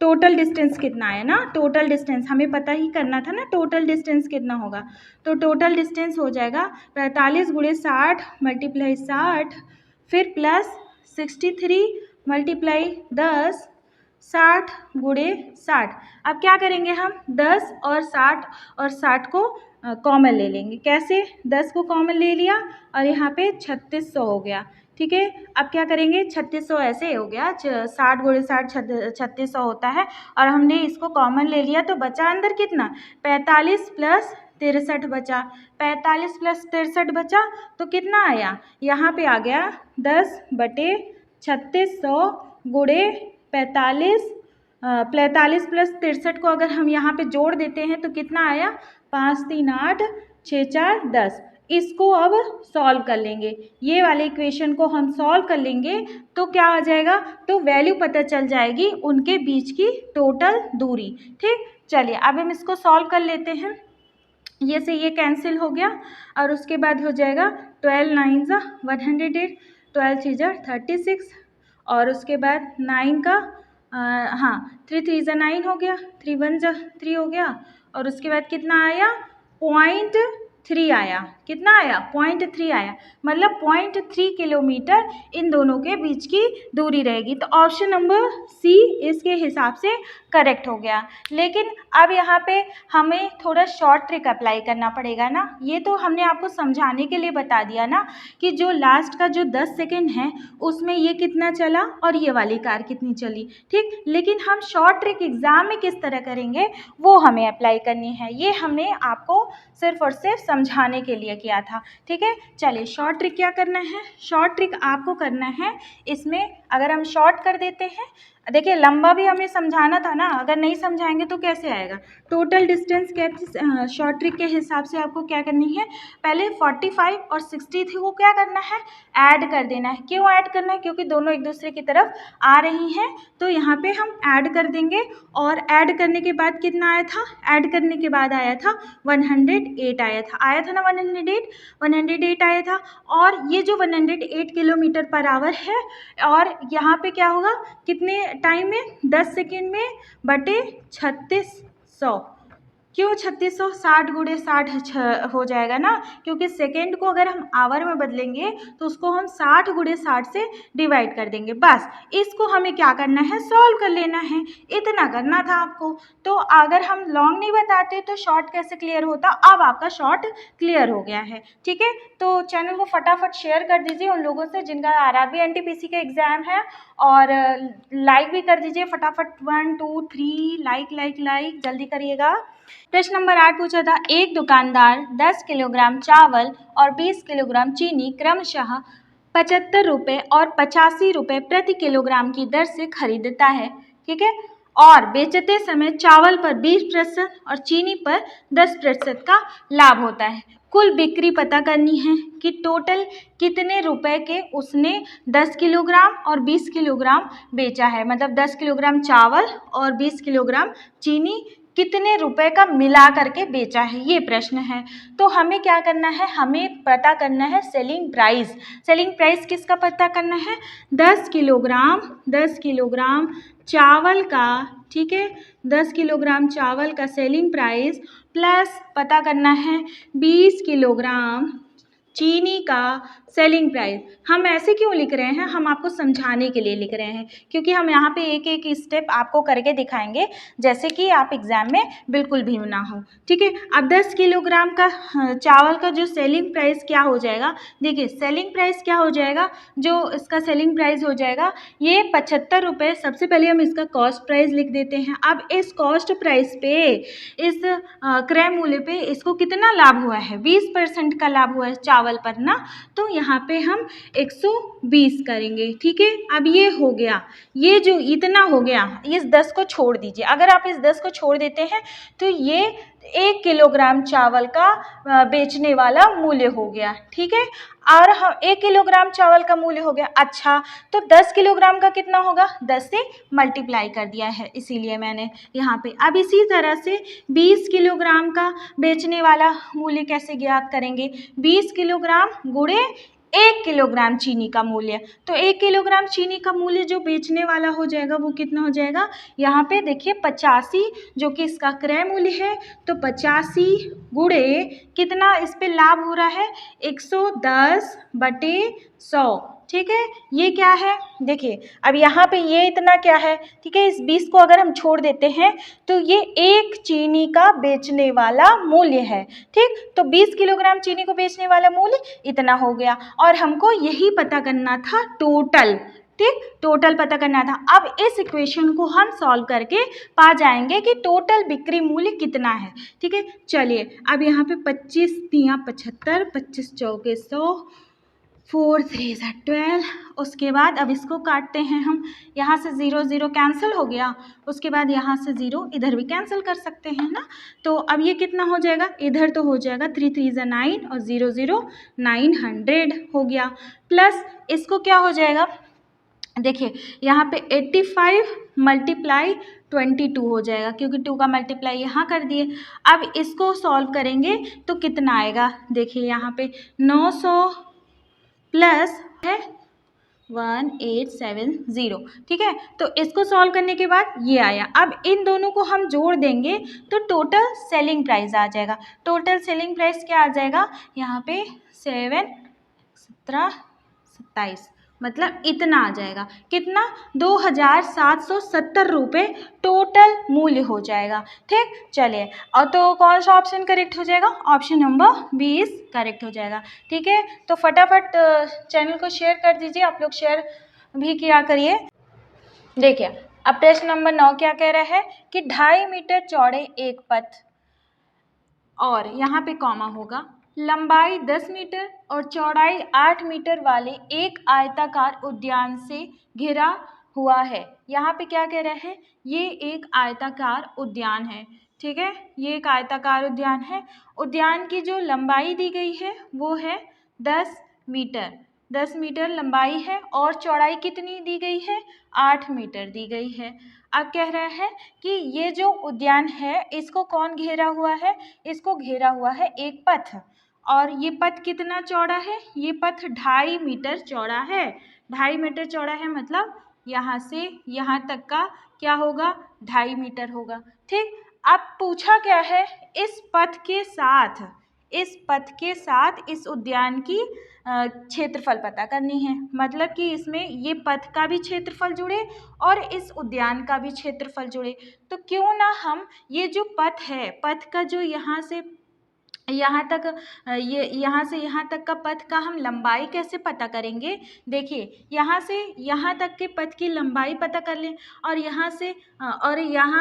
टोटल डिस्टेंस कितना है ना, टोटल डिस्टेंस हमें पता ही करना था ना, टोटल डिस्टेंस कितना होगा। तो टोटल डिस्टेंस हो जाएगा 45 गुणे 60 मल्टीप्लाई 60 फिर प्लस 63 मल्टीप्लाई 10 60 गुणे 60। अब क्या करेंगे हम 10 और 60 को कॉमन ले लेंगे। कैसे, 10 को कॉमन ले लिया और यहाँ पे 3600 हो गया, ठीक है। अब क्या करेंगे 3600 ऐसे हो गया, 60 गुणे 60 3600 होता है, और हमने इसको कॉमन ले लिया तो बचा अंदर कितना 45 प्लस 63 बचा, 45 प्लस 63 बचा तो कितना आया, यहाँ पे आ गया 10 बटे 3600 गुणे 45 प्लस 63 को अगर हम यहाँ पे जोड़ देते हैं तो कितना आया 5 3 8 6 4 10। इसको अब सॉल्व कर लेंगे, ये वाले इक्वेशन को हम सॉल्व कर लेंगे तो क्या आ जाएगा, तो वैल्यू पता चल जाएगी उनके बीच की टोटल दूरी, ठीक। चलिए अब हम इसको सॉल्व कर लेते हैं। ये से ये कैंसिल हो गया और उसके बाद हो जाएगा 12 9 ज़ा 108, 12 3 ज़ा 36 और उसके बाद 9 का हाँ 3 3 ज़ा 9 हो गया, 3 1 ज़ा 3 हो गया और उसके बाद कितना आया 0.3 आया। कितना आया 0.3 आया, मतलब 0.3 किलोमीटर इन दोनों के बीच की दूरी रहेगी। तो ऑप्शन नंबर सी इसके हिसाब से करेक्ट हो गया। लेकिन अब यहाँ पे हमें थोड़ा शॉर्ट ट्रिक अप्लाई करना पड़ेगा ना। ये तो हमने आपको समझाने के लिए बता दिया ना कि जो लास्ट का जो 10 सेकेंड है उसमें ये कितना चला और ये वाली कार कितनी चली, ठीक। लेकिन हम शॉर्ट ट्रिक एग्जाम में किस तरह करेंगे वो हमें अप्लाई करनी है। ये हमने आपको सिर्फ और सिर्फ समझाने के लिए किया था, ठीक है। चलिए शॉर्ट ट्रिक क्या करना है, शॉर्ट ट्रिक आपको करना है इसमें अगर हम शॉर्ट कर देते हैं, देखिए लंबा भी हमें समझाना था ना, अगर नहीं समझाएंगे तो कैसे आएगा। टोटल डिस्टेंस कैसे शॉर्ट ट्रिक के हिसाब से आपको क्या करनी है, पहले 45 और 63 को क्या करना है ऐड कर देना है। क्यों ऐड करना है, क्योंकि दोनों एक दूसरे की तरफ आ रही हैं तो यहाँ पे हम ऐड कर देंगे। और ऐड करने के बाद कितना आया था, ऐड करने के बाद आया था 108 आया था ना 108 आया था। और ये जो 108 किलोमीटर पर आवर है और यहाँ पे क्या होगा कितने टाइम में 10 सेकेंड में बटे 3600। क्यों 3600, 60 गुणे 60 हो जाएगा ना, क्योंकि सेकेंड को अगर हम आवर में बदलेंगे तो उसको हम 60 गुणे 60 से डिवाइड कर देंगे। बस इसको हमें क्या करना है सॉल्व कर लेना है, इतना करना था आपको। तो अगर हम लॉन्ग नहीं बताते तो शॉर्ट कैसे क्लियर होता, अब आपका शॉर्ट क्लियर हो गया है, ठीक है। तो चैनल को फटाफट शेयर कर दीजिए उन लोगों से जिनका आरआरबी एनटीपीसी का एग्ज़ाम है और लाइक भी कर दीजिए फटाफट 1 2 3 लाइक जल्दी करिएगा। प्रश्न नंबर 8 पूछा था, एक दुकानदार 10 किलोग्राम चावल और 20 किलोग्राम चीनी क्रमशः 75 रुपये और 85 रुपये प्रति किलोग्राम की दर से खरीदता है, ठीक है। और बेचते समय चावल पर 20% और चीनी पर 10% का लाभ होता है। कुल बिक्री पता करनी है कि टोटल कितने रुपए के उसने 10 किलोग्राम और 20 किलोग्राम बेचा है, मतलब 10 किलोग्राम चावल और 20 किलोग्राम चीनी कितने रुपए का मिला करके बेचा है, ये प्रश्न है। तो हमें क्या करना है, हमें पता करना है सेलिंग प्राइस। सेलिंग प्राइस किसका पता करना है, 10 किलोग्राम चावल का, ठीक है, 10 किलोग्राम चावल का सेलिंग प्राइस प्लस पता करना है 20 किलोग्राम चीनी का सेलिंग प्राइस। हम ऐसे क्यों लिख रहे हैं, हम आपको समझाने के लिए लिख रहे हैं, क्योंकि हम यहाँ पे एक एक स्टेप आपको करके दिखाएंगे जैसे कि आप एग्ज़ाम में बिल्कुल भी ना हो, ठीक है। अब 10 किलोग्राम का चावल का जो सेलिंग प्राइस क्या हो जाएगा, देखिए सेलिंग प्राइस क्या हो जाएगा, जो इसका सेलिंग प्राइस हो जाएगा ये 75 रुपये। सबसे पहले हम इसका कॉस्ट प्राइस लिख देते हैं। अब इस कॉस्ट प्राइस पे, इस क्रय मूल्य पे इसको कितना लाभ हुआ है, 20% का लाभ हुआ है चावल पर ना, तो यहाँ पे हम 120 करेंगे, ठीक है। अब ये हो गया, ये जो इतना हो गया, इस 10 को छोड़ दीजिए। अगर आप इस 10 को छोड़ देते हैं तो ये 1 किलोग्राम चावल का बेचने वाला मूल्य हो गया, ठीक है। और हम 1 किलोग्राम चावल का मूल्य हो गया। अच्छा तो 10 किलोग्राम का कितना होगा, 10 से मल्टीप्लाई कर दिया है इसीलिए मैंने यहाँ पे। अब इसी तरह से 20 किलोग्राम का बेचने वाला मूल्य कैसे ज्ञात करेंगे, 20 किलोग्राम गुणे 1 किलोग्राम चीनी का मूल्य। तो 1 किलोग्राम चीनी का मूल्य जो बेचने वाला हो जाएगा वो कितना हो जाएगा, यहाँ पे देखिए 85 जो कि इसका क्रय मूल्य है, तो 85 गुणे कितना इस पे लाभ हो रहा है 110/100, ठीक है। ये क्या है, देखिए अब यहाँ पे ये इतना क्या है, ठीक है। इस 20 को अगर हम छोड़ देते हैं तो ये 1 चीनी का बेचने वाला मूल्य है, ठीक। तो 20 किलोग्राम चीनी को बेचने वाला मूल्य इतना हो गया और हमको यही पता करना था टोटल, ठीक, टोटल पता करना था। अब इस इक्वेशन को हम सॉल्व करके पा जाएंगे कि टोटल बिक्री मूल्य कितना है, ठीक है। चलिए अब यहाँ पे 25 तियाँ 75, 25 चौके 100, 4 3 12। उसके बाद अब इसको काटते हैं हम, यहाँ से 0 0 कैंसिल हो गया, उसके बाद यहाँ से 0 इधर भी कैंसिल कर सकते हैं ना। तो अब ये कितना हो जाएगा, इधर तो हो जाएगा 3 3 9 और 0 0 900 हो गया, प्लस इसको क्या हो जाएगा देखिए यहाँ पे 85 मल्टीप्लाई 22 हो जाएगा, क्योंकि 2 का मल्टीप्लाई यहाँ कर दिए। अब इसको सॉल्व करेंगे तो कितना आएगा, देखिए यहाँ पे 900 प्लस है 1870, ठीक है। तो इसको सॉल्व करने के बाद ये आया। अब इन दोनों को हम जोड़ देंगे तो टोटल सेलिंग प्राइस आ जाएगा। टोटल सेलिंग प्राइस क्या आ जाएगा, यहाँ पे 7 17 27, मतलब इतना आ जाएगा। कितना, 2770 रुपये टोटल मूल्य हो जाएगा। ठीक, चलिए। और तो कौन सा ऑप्शन करेक्ट हो जाएगा, ऑप्शन नंबर 20 करेक्ट हो जाएगा। ठीक है, तो फटाफट चैनल को शेयर कर दीजिए, आप लोग शेयर भी किया करिए। देखिए अब प्रश्न नंबर 9 क्या कह रहा है कि 2.5 मीटर चौड़े एक पथ और यहाँ पे कॉमा होगा, लंबाई 10 मीटर और चौड़ाई 8 मीटर वाले एक आयताकार उद्यान से घिरा हुआ है। यहाँ पे क्या कह रहा है, ये एक आयताकार उद्यान है। ठीक है, ये एक आयताकार उद्यान है। उद्यान की जो लंबाई दी गई है वो है 10 मीटर। 10 मीटर लंबाई है और चौड़ाई कितनी दी गई है, 8 मीटर दी गई है। अब कह रहा है कि ये जो उद्यान है इसको कौन घेरा हुआ है, इसको घेरा हुआ है एक पथ, और ये पथ कितना चौड़ा है, ये पथ 2.5 मीटर चौड़ा है। 2.5 मीटर चौड़ा है, मतलब यहाँ से यहाँ तक का क्या होगा, 2.5 मीटर होगा। ठीक, अब पूछा क्या है, इस पथ के साथ इस उद्यान की क्षेत्रफल पता करनी है। मतलब कि इसमें ये पथ का भी क्षेत्रफल जुड़े और इस उद्यान का भी क्षेत्रफल जुड़े। तो क्यों ना हम ये जो पथ है, पथ का जो यहाँ से यहाँ तक ये यहाँ से यहाँ तक का पथ का हम लंबाई कैसे पता करेंगे। देखिए यहाँ से यहाँ तक के पथ की लंबाई पता कर लें और यहाँ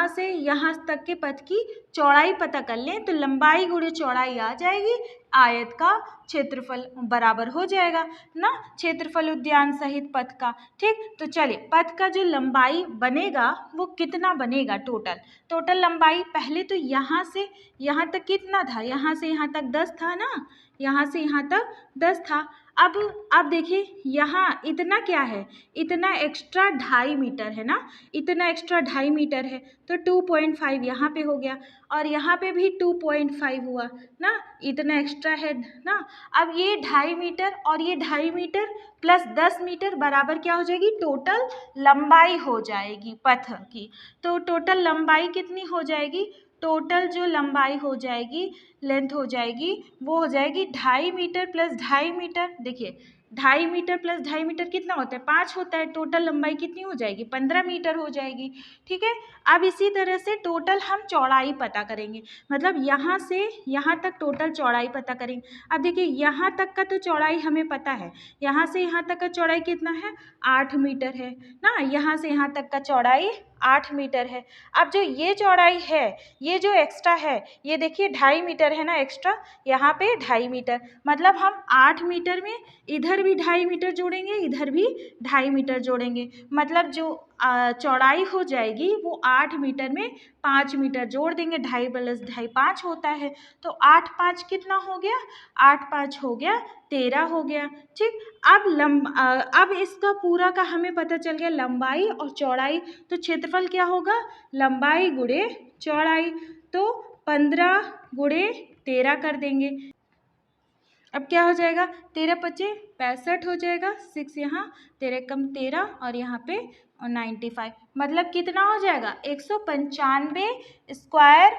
से यहाँ तक के पथ की चौड़ाई पता कर लें, तो लंबाई गुणे चौड़ाई आ जाएगी, आयत का क्षेत्रफल बराबर हो जाएगा ना, क्षेत्रफल उद्यान सहित पथ का। ठीक, तो चलिए पथ का जो लंबाई बनेगा वो कितना बनेगा, टोटल लंबाई। पहले तो यहाँ से यहाँ तक कितना था, यहाँ से यहाँ तक 10 था ना, यहाँ से यहाँ तक 10 था। अब देखिए यहाँ इतना क्या है, इतना एक्स्ट्रा 2.5 मीटर है ना, इतना एक्स्ट्रा 2.5 मीटर है, तो 2.5 यहाँ पे हो गया और यहाँ पे भी 2.5 हुआ ना, इतना एक्स्ट्रा है ना। अब ये 2.5 मीटर और ये 2.5 मीटर प्लस 10 मीटर बराबर क्या हो जाएगी, टोटल लंबाई हो जाएगी पथ की। तो टोटल लंबाई कितनी हो जाएगी, टोटल जो लंबाई हो जाएगी, लेंथ हो जाएगी, वो हो जाएगी 2.5 मीटर प्लस 2.5 मीटर। देखिए 2.5 मीटर प्लस 2.5 मीटर कितना होता है, 5 होता है। टोटल लंबाई कितनी हो जाएगी, 15 मीटर हो जाएगी। ठीक है, अब इसी तरह से टोटल हम चौड़ाई पता करेंगे, मतलब यहाँ से यहाँ तक टोटल चौड़ाई पता करेंगे। अब देखिए यहाँ तक का तो चौड़ाई हमें पता है, यहाँ से यहाँ तक का चौड़ाई कितना है, 8 मीटर है ना, यहाँ से यहाँ तक का चौड़ाई 8 मीटर है। अब जो ये चौड़ाई है, ये जो एक्स्ट्रा है, ये देखिए 2.5 मीटर है ना एक्स्ट्रा, यहाँ पे 2.5 मीटर, मतलब हम 8 मीटर में इधर भी 2.5 मीटर जोड़ेंगे, इधर भी 2.5 मीटर जोड़ेंगे, मतलब जो चौड़ाई हो जाएगी वो 8 मीटर में 5 मीटर जोड़ देंगे, 2.5 प्लस 2.5 5 होता है, तो 8 5 कितना हो गया, 8 5 हो गया 13 हो गया। ठीक, अब इसका पूरा का हमें पता चल गया लंबाई और चौड़ाई, तो क्षेत्रफल क्या होगा, लंबाई गुणे चौड़ाई, तो 15 गुणे 13 कर देंगे। अब क्या हो जाएगा, 13 पचे 65 हो जाएगा, 6 यहाँ 13 कम 13 और यहाँ पे 95, मतलब कितना हो जाएगा, 195 स्क्वायर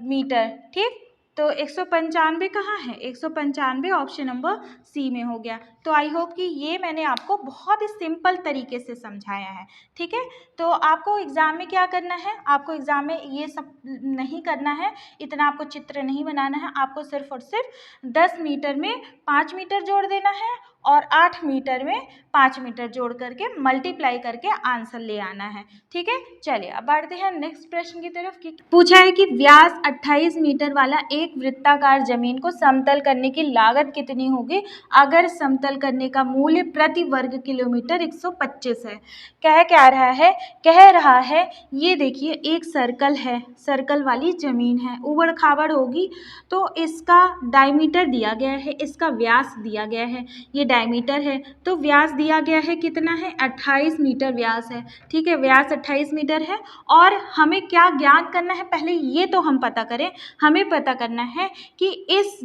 मीटर। ठीक, तो 195 कहाँ है, 195 ऑप्शन नंबर सी में हो गया। तो आई होप कि ये मैंने आपको बहुत ही सिंपल तरीके से समझाया है। ठीक है, तो आपको एग्ज़ाम में क्या करना है, आपको एग्ज़ाम में ये सब नहीं करना है, इतना आपको चित्र नहीं बनाना है, आपको सिर्फ और सिर्फ 10 मीटर में 5 मीटर जोड़ देना है और 8 मीटर में 5 मीटर जोड़ करके मल्टीप्लाई करके आंसर ले आना है। ठीक है, चलिए अब बढ़ते हैं नेक्स्ट प्रश्न की तरफ। कि पूछा है कि व्यास 28 मीटर वाला एक वृत्ताकार जमीन को समतल करने की लागत कितनी होगी अगर समतल करने का मूल्य प्रति वर्ग किलोमीटर 125 है। कह रहा है ये देखिए एक सर्कल है, सर्कल वाली जमीन है, उबड़ खाबड़ होगी, तो इसका डायमीटर दिया गया है, इसका व्यास दिया गया है, ये डायमीटर है, तो व्यास दिया गया है कितना है 28 मीटर व्यास है। ठीक है, व्यास 28 मीटर है। और हमें क्या ज्ञात करना है, पहले ये तो हम पता करें। हमें पता करना है कि इस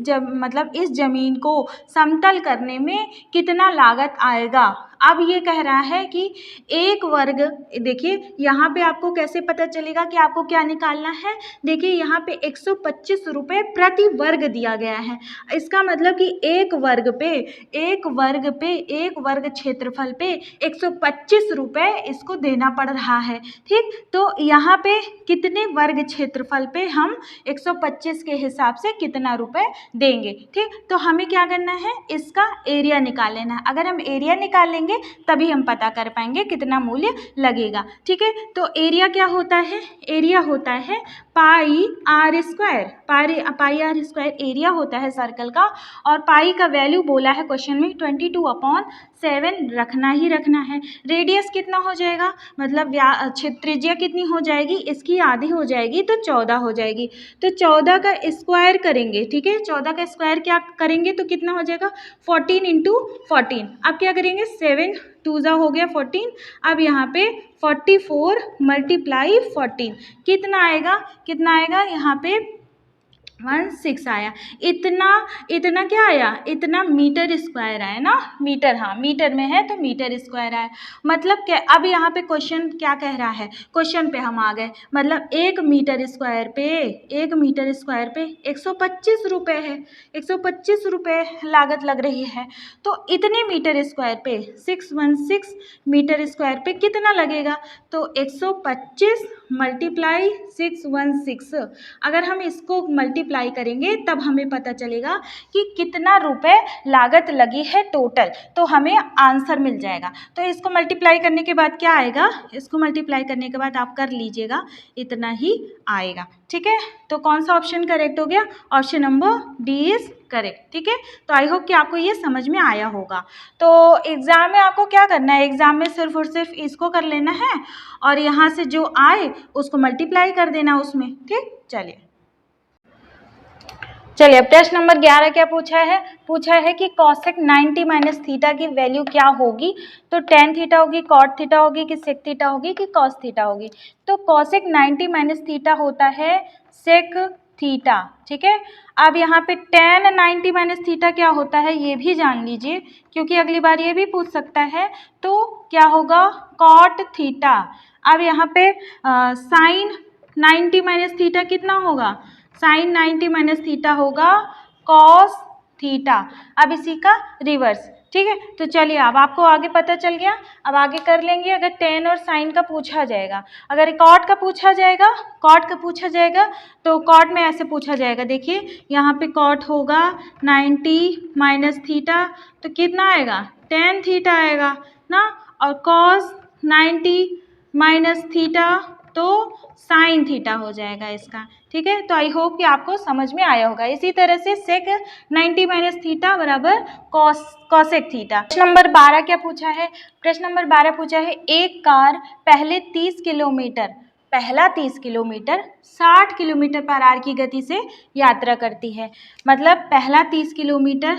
ज़मीन को समतल करने में कितना लागत आएगा। अब ये कह रहा है कि एक वर्ग, देखिए यहाँ पे आपको कैसे पता चलेगा कि आपको क्या निकालना है। देखिए यहाँ पे 125 रुपये प्रति वर्ग दिया गया है। इसका मतलब कि एक वर्ग क्षेत्रफल पे 125 रुपये इसको देना पड़ रहा है। ठीक, तो यहाँ पे कितने वर्ग क्षेत्रफल पे हम 125 के हिसाब से कितना रुपए देंगे। ठीक, तो हमें क्या करना है, इसका एरिया निकाल लेना है। अगर हम एरिया निकाल लेंगे तभी हम पता कर पाएंगे कितना मूल्य लगेगा। ठीक है, तो एरिया क्या होता है, एरिया होता है पाई आर स्क्वायर एरिया होता है सर्कल का। और पाई का वैल्यू बोला है क्वेश्चन में 22/7 रखना ही रखना है। रेडियस कितना हो जाएगा, मतलब त्रिज्या कितनी हो जाएगी, इसकी आधी हो जाएगी तो 14 हो जाएगी। तो 14 का स्क्वायर करेंगे। ठीक है, 14 का स्क्वायर क्या करेंगे तो कितना हो जाएगा 14 × 14। अब क्या करेंगे 7 2 हो गया 14। अब यहाँ पे 44 × 14 कितना आएगा यहाँ पे 16 आया। इतना क्या आया, इतना मीटर स्क्वायर आया ना, मीटर, हाँ मीटर में है तो मीटर स्क्वायर आया। मतलब क्या, अब यहाँ पे क्वेश्चन क्या कह रहा है, क्वेश्चन पे हम आ गए। मतलब 1 मीटर स्क्वायर पे 125 रुपये है, 125 रुपये लागत लग रही है। तो इतने मीटर स्क्वायर पे 616 मीटर स्क्वायर पे कितना लगेगा, तो 125 × 616। अगर हम इसको मल्टीप्लाई करेंगे तब हमें पता चलेगा कि कितना रुपए लागत लगी है टोटल, तो हमें आंसर मिल जाएगा। तो इसको मल्टीप्लाई करने के बाद क्या आएगा, इसको मल्टीप्लाई करने के बाद आप कर लीजिएगा, इतना ही आएगा। ठीक है, तो कौन सा ऑप्शन करेक्ट हो गया, option number D is correct. ठीक है, तो आई होप कि आपको ये समझ में आया होगा। तो एग्ज़ाम में आपको क्या करना है, एग्ज़ाम में सिर्फ और सिर्फ इसको कर लेना है और यहाँ से जो आए उसको मल्टीप्लाई कर देना उसमें। ठीक, चलिए अब प्रश्न नंबर 11 क्या पूछा है कि कॉसेक 90 - थीटा की वैल्यू क्या होगी। तो tan थीटा होगी, cot थीटा होगी कि sec थीटा होगी कि cos थीटा होगी। तो कॉसेक 90 - थीटा होता है sec थीटा। ठीक है, अब यहाँ पे tan 90 - थीटा क्या होता है ये भी जान लीजिए, क्योंकि अगली बार ये भी पूछ सकता है। तो क्या होगा cot थीटा। अब यहाँ पे sin 90 - थीटा कितना होगा, sin 90 - थीटा होगा cos थीटा। अब इसी का रिवर्स। ठीक है, तो चलिए अब आपको आगे पता चल गया। अब आगे कर लेंगे। अगर tan और sin का पूछा जाएगा, अगर cot का पूछा जाएगा तो cot में ऐसे पूछा जाएगा। देखिए यहाँ पे cot होगा 90 - थीटा, तो कितना आएगा tan थीटा आएगा ना, और cos 90 - थीटा तो साइन थीटा हो जाएगा इसका। ठीक है, तो आई होप कि आपको समझ में आया होगा। इसी तरह से सेक 90 - थीटा बराबर कॉसेक थीटा। प्रश्न नंबर 12 क्या पूछा है, प्रश्न नंबर 12 पूछा है एक कार पहला 30 किलोमीटर 60 किलोमीटर/आवर की गति से यात्रा करती है। मतलब पहला 30 किलोमीटर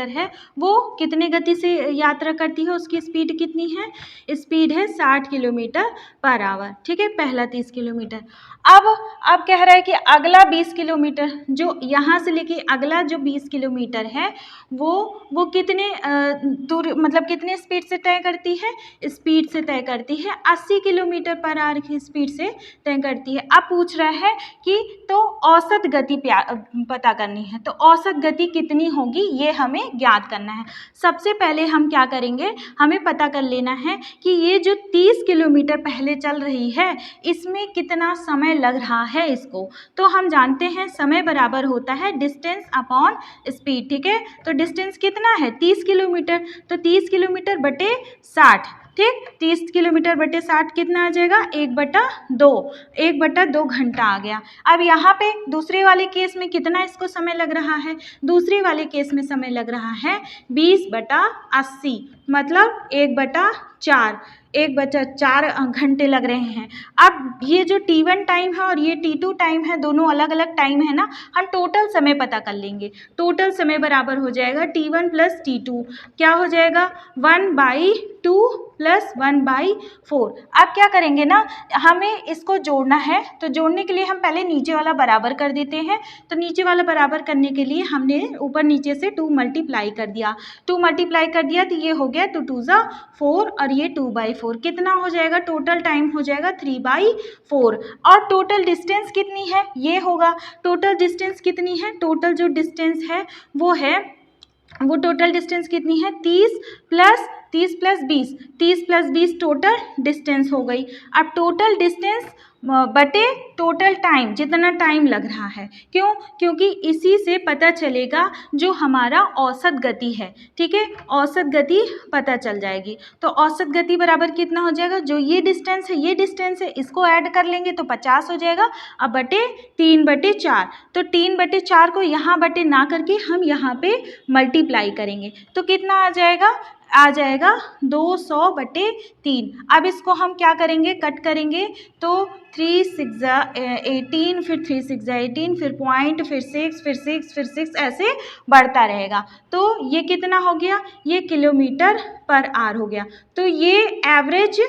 है वो कितने गति से यात्रा करती है, उसकी स्पीड कितनी है, स्पीड है 60 किलोमीटर/आवर। ठीक है, पहला 30 किलोमीटर। अब कह रहा है कि अगला 20 किलोमीटर, जो यहाँ से लेके अगला जो 20 किलोमीटर है वो कितने दूर, मतलब कितने स्पीड से तय करती है, स्पीड से तय करती है 80 किलोमीटर/आवर की स्पीड से तय करती है। अब पूछ रहा है कि तो औसत गति पता करनी है, तो औसत गति कितनी होगी ये हमें ज्ञात करना है। सबसे पहले हम क्या करेंगे, हमें पता कर लेना है कि ये जो 30 किलोमीटर पहले चल रही है इसमें कितना समय लग रहा है इसको। तो हम जानते हैं समय बराबर होता है डिस्टेंस अपॉन स्पीड। ठीक है, तो डिस्टेंस कितना है 30 किलोमीटर, तो 30 किलोमीटर बटे 60। ठीक, 30 किलोमीटर बटे 60 कितना आ जाएगा 1/2 घंटा आ गया। अब यहाँ पे दूसरे वाले केस में कितना इसको समय लग रहा है, दूसरे वाले केस में समय लग रहा है 20/80। मतलब 1/4, 1/4 घंटे लग रहे हैं। अब ये जो T1 टाइम है और ये T2 टाइम है, दोनों अलग अलग टाइम है ना, हम टोटल समय पता कर लेंगे। टोटल समय बराबर हो जाएगा T1 प्लस T2, क्या हो जाएगा 1/2 प्लस 1/4। अब क्या करेंगे ना, हमें इसको जोड़ना है, तो जोड़ने के लिए हम पहले नीचे वाला बराबर कर देते हैं। तो नीचे वाला बराबर करने के लिए हमने ऊपर नीचे से 2 मल्टीप्लाई कर दिया, 2 मल्टीप्लाई कर दिया तो ये हो गया 2 2 ज़ा 4 और ये 2/4, कितना हो जाएगा, टोटल टाइम हो जाएगा 3/4। और टोटल डिस्टेंस कितनी है, ये होगा टोटल डिस्टेंस कितनी है, टोटल जो डिस्टेंस है वो टोटल डिस्टेंस कितनी है 30 प्लस 20, 30 प्लस 20 टोटल डिस्टेंस हो गई। अब टोटल डिस्टेंस बटे टोटल टाइम, जितना टाइम लग रहा है, क्यों, क्योंकि इसी से पता चलेगा जो हमारा औसत गति है। ठीक है, औसत गति पता चल जाएगी। तो औसत गति बराबर कितना हो जाएगा, जो ये डिस्टेंस है इसको ऐड कर लेंगे तो 50 हो जाएगा। अब बटे 3/4, तो 3/4 को यहाँ बटे ना करके हम यहाँ पे मल्टीप्लाई करेंगे तो कितना आ जाएगा 200/3। अब इसको हम क्या करेंगे, कट करेंगे तो 3 6 ज़ा 18, फिर 3 6 ज़ा 18, फिर पॉइंट, फिर 6, फिर 6, फिर 6, ऐसे बढ़ता रहेगा। तो ये कितना हो गया, ये किलोमीटर पर आवर हो गया। तो ये एवरेज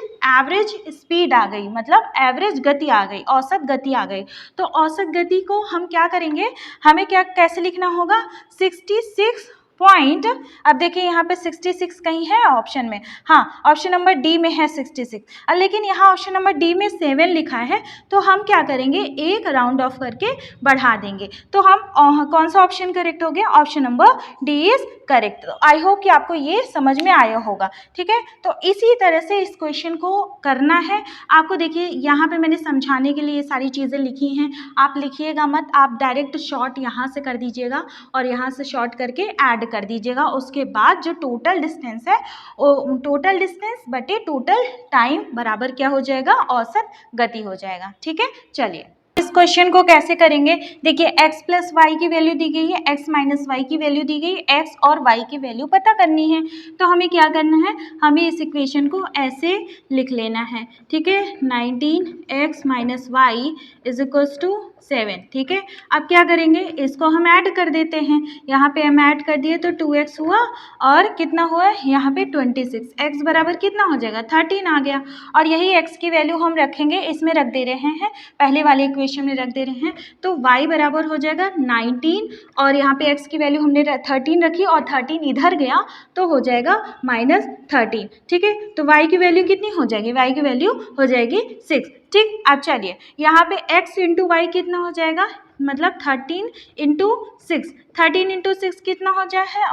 स्पीड आ गई, मतलब एवरेज गति आ गई, औसत गति आ गई। तो औसत गति को हम क्या करेंगे, हमें कैसे लिखना होगा, 66 पॉइंट। अब देखिए यहाँ पे 66 कहीं है ऑप्शन में, हाँ ऑप्शन नंबर डी में है 66, लेकिन यहाँ ऑप्शन नंबर डी में 7 लिखा है। तो हम क्या करेंगे, एक राउंड ऑफ करके बढ़ा देंगे। तो हम कौन सा ऑप्शन करेक्ट हो गया, option number D is correct. I hope कि आपको ये समझ में आया होगा। ठीक है, तो इसी तरह से इस क्वेश्चन को करना है आपको। देखिए यहाँ पे मैंने समझाने के लिए ये सारी चीज़ें लिखी हैं, आप लिखिएगा मत, आप डायरेक्ट शॉर्ट यहाँ से कर दीजिएगा और यहाँ से शॉर्ट करके ऐड कर दीजिएगा। उसके बाद जो टोटल डिस्टेंस है, टोटल डिस्टेंस बटे टोटल टाइम बराबर क्या हो जाएगा, औसत गति हो जाएगा। ठीक है, चलिए इस क्वेश्चन को कैसे करेंगे, देखिए x प्लस वाई की वैल्यू दी गई है, x माइनस वाई की वैल्यू दी गई, x और y की वैल्यू पता करनी है। तो हमें क्या करना है, हमें इस इक्वेशन को ऐसे लिख लेना है। ठीक है, 19x minus Y is equals to 7। ठीक है, अब क्या करेंगे, इसको हम ऐड कर देते हैं। यहाँ पे हम ऐड कर दिए तो 2x हुआ और कितना हुआ यहाँ पे 26, x बराबर कितना हो जाएगा 13 आ गया। और यही x की वैल्यू हम रखेंगे, इसमें रख दे रहे हैं, पहले वाले इक्वेशन में रख दे रहे हैं। तो y बराबर हो जाएगा 19 और यहाँ पे x की वैल्यू हमने 13 रखी और 13 इधर गया तो हो जाएगा -13। ठीक है, तो y की वैल्यू कितनी हो जाएगी, y की वैल्यू हो जाएगी 6। ठीक, अब चलिए यहाँ पे x इंटू वाई कितना हो जाएगा, मतलब 13 इंटू 6, 13 इंटू 6 कितना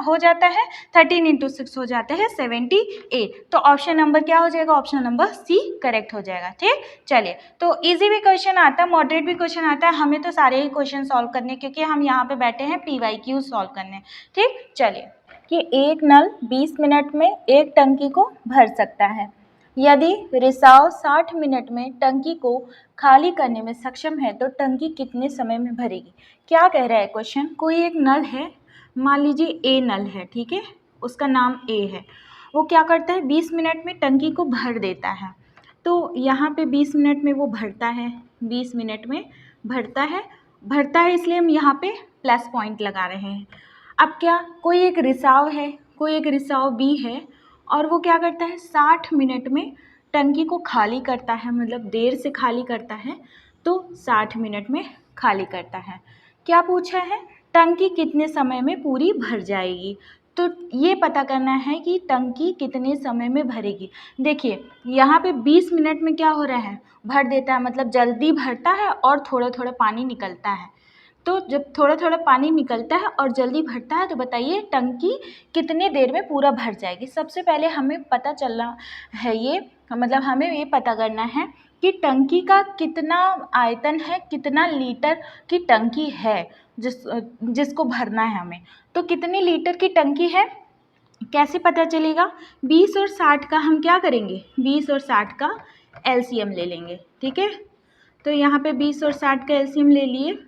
हो जाता है 13 इंटू 6 हो जाता है 78। तो ऑप्शन नंबर क्या हो जाएगा, ऑप्शन नंबर सी करेक्ट हो जाएगा। ठीक, चलिए तो इजी भी क्वेश्चन आता है, मॉडरेट भी क्वेश्चन आता है, हमें तो सारे ही क्वेश्चन सॉल्व करने, क्योंकि हम यहाँ पे बैठे हैं PYQ सॉल्व करने। ठीक, चलिए कि एक नल 20 मिनट में एक टंकी को भर सकता है, यदि रिसाव 60 मिनट में टंकी को खाली करने में सक्षम है तो टंकी कितने समय में भरेगी। क्या कह रहा है क्वेश्चन, कोई एक नल है, मान लीजिए ए नल है, ठीक है, उसका नाम ए है, वो क्या करता है 20 मिनट में टंकी को भर देता है। तो यहाँ पे 20 मिनट में वो भरता है, 20 मिनट में भरता है, इसलिए हम यहाँ पे प्लस पॉइंट लगा रहे हैं। अब क्या, कोई एक रिसाव बी है और वो क्या करता है 60 मिनट में टंकी को खाली करता है, मतलब देर से खाली करता है, तो 60 मिनट में खाली करता है। क्या पूछा है, टंकी कितने समय में पूरी भर जाएगी। तो ये पता करना है कि टंकी कितने समय में भरेगी। देखिए यहाँ पे 20 मिनट में क्या हो रहा है, भर देता है, मतलब जल्दी भरता है और थोड़ा थोड़ा पानी निकलता है। तो जब थोड़ा थोड़ा पानी निकलता है और जल्दी भरता है तो बताइए टंकी कितने देर में पूरा भर जाएगी। सबसे पहले हमें पता चलना है ये, मतलब हमें ये पता करना है कि टंकी का कितना आयतन है, कितना लीटर की टंकी है जिसको भरना है हमें। तो कितने लीटर की टंकी है कैसे पता चलेगा, 20 और 60 का हम क्या करेंगे, 20 और 60 का एलसीएम ले लेंगे। ठीक है, तो यहाँ पे 20 और 60 का एलसीएम ले लिए,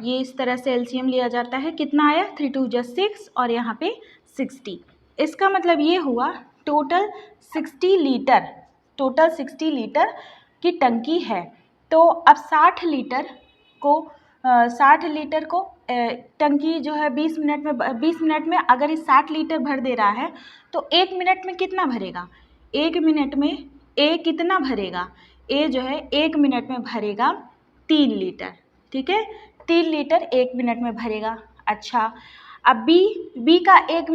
ये इस तरह से एलसीएम लिया जाता है, कितना आया 3 2 जा 6 और यहाँ पे 60, इसका मतलब ये हुआ टोटल 60 लीटर की टंकी है। तो अब 60 लीटर को टंकी जो है 20 मिनट में अगर इस 60 लीटर भर दे रहा है तो 1 मिनट में कितना भरेगा? 1 मिनट में ए कितना भरेगा? ए जो है 1 मिनट में भरेगा 3 लीटर। ठीक है, 3 लीटर 1 मिनट में भरेगा। अच्छा, अब बी का 1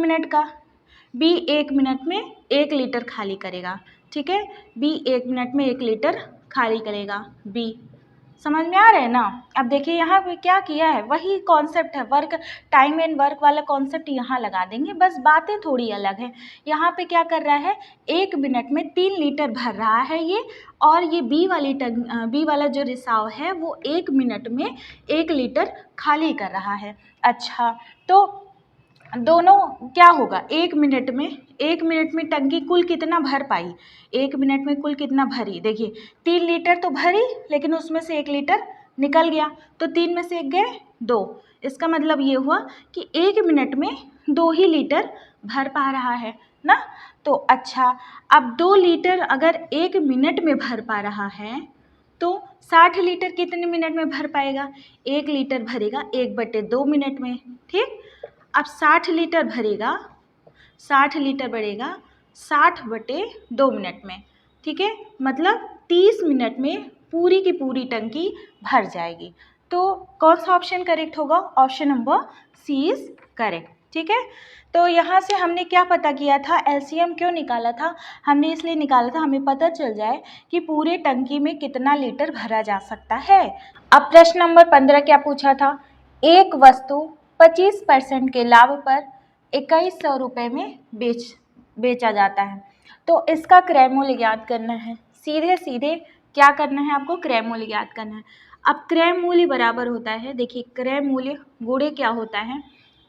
मिनट में 1 लीटर खाली करेगा। ठीक है, बी 1 मिनट में 1 लीटर खाली करेगा। बी समझ में आ रहा है ना? अब देखिए यहाँ पे क्या किया है, वही कॉन्सेप्ट है, वर्क टाइम एंड वर्क वाला कॉन्सेप्ट यहाँ लगा देंगे, बस बातें थोड़ी अलग है। यहाँ पे क्या कर रहा है, 1 मिनट में 3 लीटर भर रहा है ये, और ये बी वाला जो रिसाव है वो 1 मिनट में 1 लीटर खाली कर रहा है। अच्छा, तो दोनों क्या होगा, 1 मिनट में टंकी कुल कितना भर पाई? 1 मिनट में कुल कितना भरी? देखिए 3 लीटर तो भरी, लेकिन उसमें से 1 लीटर निकल गया, तो 3 में से 1 गए 2। इसका मतलब ये हुआ कि 1 मिनट में 2 ही लीटर भर पा रहा है ना। तो अच्छा, अब 2 लीटर अगर 1 मिनट में भर पा रहा है तो 60 लीटर कितने मिनट में भर पाएगा? 1 लीटर भरेगा 1/2 मिनट में। ठीक, अब 60 लीटर बढ़ेगा 60/2 मिनट में। ठीक है, मतलब 30 मिनट में पूरी की पूरी टंकी भर जाएगी। तो कौन सा ऑप्शन करेक्ट होगा? Option number C is correct. ठीक है, तो यहाँ से हमने क्या पता किया था, एलसीएम क्यों निकाला था? हमने इसलिए निकाला था हमें पता चल जाए कि पूरे टंकी में कितना लीटर भरा जा सकता है। अब प्रश्न नंबर 15 क्या पूछा था, एक वस्तु 25% के लाभ पर 2100 रुपये में बेचा जाता है, तो इसका क्रय मूल्य ज्ञात करना है। सीधे क्या करना है आपको? क्रय मूल्य ज्ञात करना है। अब क्रय मूल्य बराबर होता है, देखिए क्रय मूल्य गुणे क्या होता है,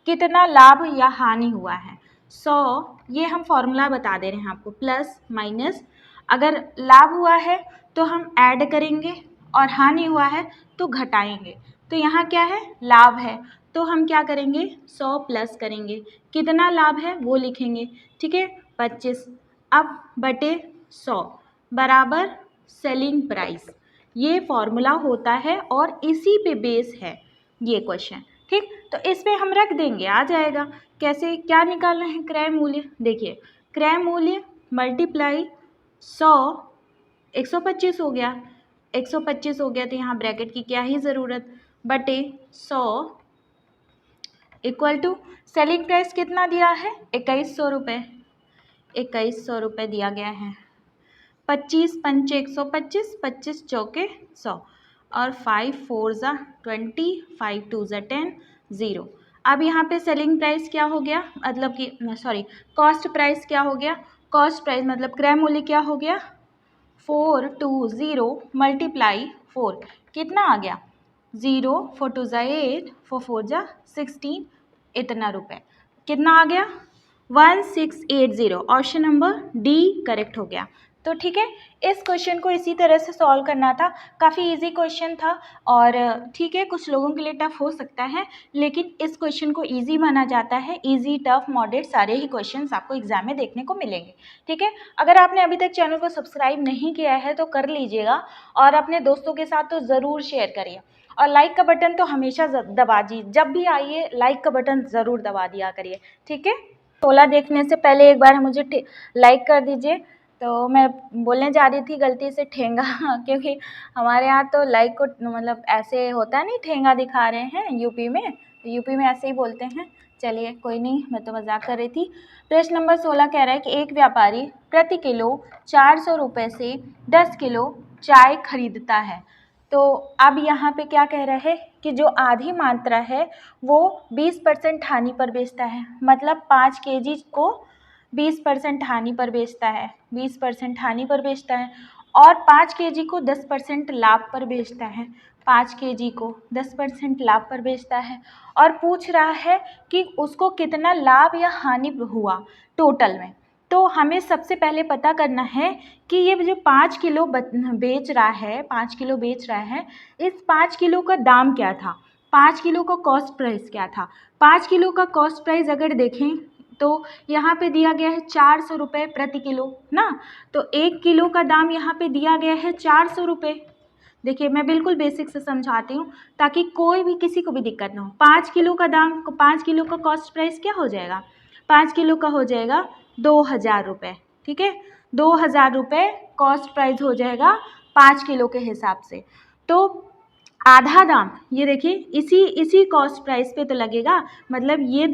कितना लाभ या हानि हुआ है। 100, ये हम फॉर्मूला बता दे रहे हैं आपको, प्लस माइनस, अगर लाभ हुआ है तो हम ऐड करेंगे और हानि हुआ है तो घटाएंगे। तो यहाँ क्या है, लाभ है, तो हम क्या करेंगे, 100 प्लस करेंगे, कितना लाभ है वो लिखेंगे। ठीक है, 25, अब बटे 100 बराबर सेलिंग प्राइस, ये फॉर्मूला होता है और इसी पे बेस है ये क्वेश्चन। ठीक, तो इस पे हम रख देंगे, आ जाएगा। कैसे, क्या निकालना है, क्रय मूल्य। देखिए क्रय मूल्य मल्टीप्लाई 100, 125 हो गया, 125 हो गया, तो यहाँ ब्रैकेट की क्या ही ज़रूरत, बटे 100 इक्वल टू सेलिंग प्राइस कितना दिया है, 2100 रुपये, 2100 रुपये दिया गया है। 25 पंचे 125, 25 चौके 100, और 5 4 ज़ा 20, 5 2 ज़ा 10, 0। अब यहाँ पे सेलिंग प्राइस क्या हो गया, मतलब कि सॉरी कॉस्ट प्राइस क्या हो गया, कॉस्ट प्राइस मतलब क्रय मूल्य क्या हो गया, 420 मल्टीप्लाई 4, कितना आ गया, 0, 4 2 ज़ा 8, 4 4 ज़ा 16, इतना रुपए, कितना आ गया, 1680। ऑप्शन नंबर डी करेक्ट हो गया। तो ठीक है, इस क्वेश्चन को इसी तरह से सॉल्व करना था, काफ़ी इजी क्वेश्चन था, और ठीक है कुछ लोगों के लिए टफ हो सकता है, लेकिन इस क्वेश्चन को इजी माना जाता है। इजी, टफ, मॉडरेट सारे ही क्वेश्चंस आपको एग्जाम में देखने को मिलेंगे। ठीक है, अगर आपने अभी तक चैनल को सब्सक्राइब नहीं किया है तो कर लीजिएगा, और अपने दोस्तों के साथ तो ज़रूर शेयर करिए, और लाइक का बटन तो हमेशा दबा दीजिए, जब भी आइए लाइक का बटन ज़रूर दबा दिया करिए। ठीक है, 16 देखने से पहले एक बार मुझे लाइक कर दीजिए। तो मैं बोलने जा रही थी गलती से ठेंगा क्योंकि हमारे यहाँ तो लाइक को मतलब ऐसे होता है नहीं, ठेंगा दिखा रहे हैं यूपी में ऐसे ही बोलते हैं। चलिए कोई नहीं, मैं तो मजाक कर रही थी। प्रश्न नंबर 16 कह रहा है कि एक व्यापारी प्रति किलो 400 रुपये से 10 किलो चाय खरीदता है। तो अब यहाँ पे क्या कह रहा है कि जो आधी मात्रा है वो 20% हानि पर बेचता है, मतलब 5 केजी को 20% हानि पर बेचता है, 20% हानि पर बेचता है, और 5 केजी को 10% लाभ पर बेचता है, 5 केजी को 10% लाभ पर बेचता है, और पूछ रहा है कि उसको कितना लाभ या हानि हुआ टोटल में। तो हमें सबसे पहले पता करना है कि ये जो 5 किलो बेच रहा है, 5 किलो बेच रहा है, इस 5 किलो का दाम क्या था, 5 किलो का कॉस्ट प्राइस क्या था। 5 किलो का कॉस्ट प्राइस अगर देखें तो यहाँ पे दिया गया है 400 रुपये प्रति किलो ना। तो 1 किलो का दाम यहाँ पे दिया गया है 400 रुपये। देखिए मैं बिल्कुल बेसिक से समझाती हूँ ताकि कोई भी किसी को भी दिक्कत ना हो। 5 किलो का दाम, 5 किलो का कॉस्ट प्राइस क्या हो जाएगा, 5 किलो का हो जाएगा 2000 रुपये। ठीक है, 2000 रुपये कॉस्ट प्राइस हो जाएगा 5 किलो के हिसाब से। तो आधा दाम ये देखिए इसी कॉस्ट प्राइस पे तो लगेगा, मतलब ये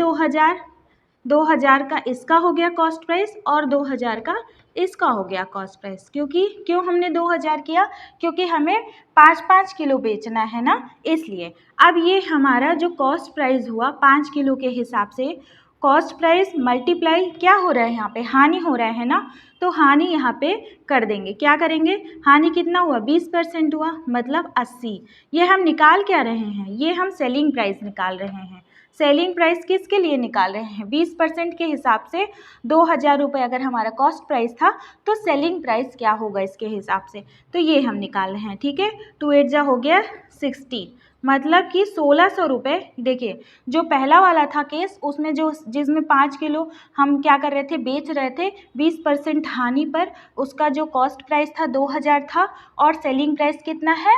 2000 का इसका हो गया कॉस्ट प्राइस और 2000 का इसका हो गया कॉस्ट प्राइस। क्यों हमने 2000 किया, क्योंकि हमें 5-5 किलो बेचना है ना, इसलिए। अब ये हमारा जो कॉस्ट प्राइस हुआ 5 किलो के हिसाब से, कॉस्ट प्राइस मल्टीप्लाई क्या हो रहा है यहाँ पे, हानि हो रहा है ना, तो हानि यहाँ पे कर देंगे। क्या करेंगे, हानि कितना हुआ, 20% हुआ, मतलब 80। ये हम निकाल क्या रहे हैं, ये हम सेलिंग प्राइस निकाल रहे हैं। सेलिंग प्राइस किसके लिए निकाल रहे हैं, 20% के हिसाब से 2000 रुपये अगर हमारा कॉस्ट प्राइस था तो सेलिंग प्राइस क्या होगा इसके हिसाब से, तो ये हम निकाल रहे हैं। ठीक है, 2 8 जा हो गया 60, मतलब कि 1600 रुपये। देखिए जो पहला वाला था केस, उसमें जिसमें 5 किलो हम क्या कर रहे थे, बेच रहे थे 20% हानि पर, उसका जो कॉस्ट प्राइस था 2000 था और सेलिंग प्राइस कितना है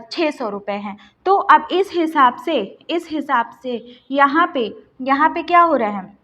600 रुपये है। तो अब इस हिसाब से यहाँ पे क्या हो रहा है,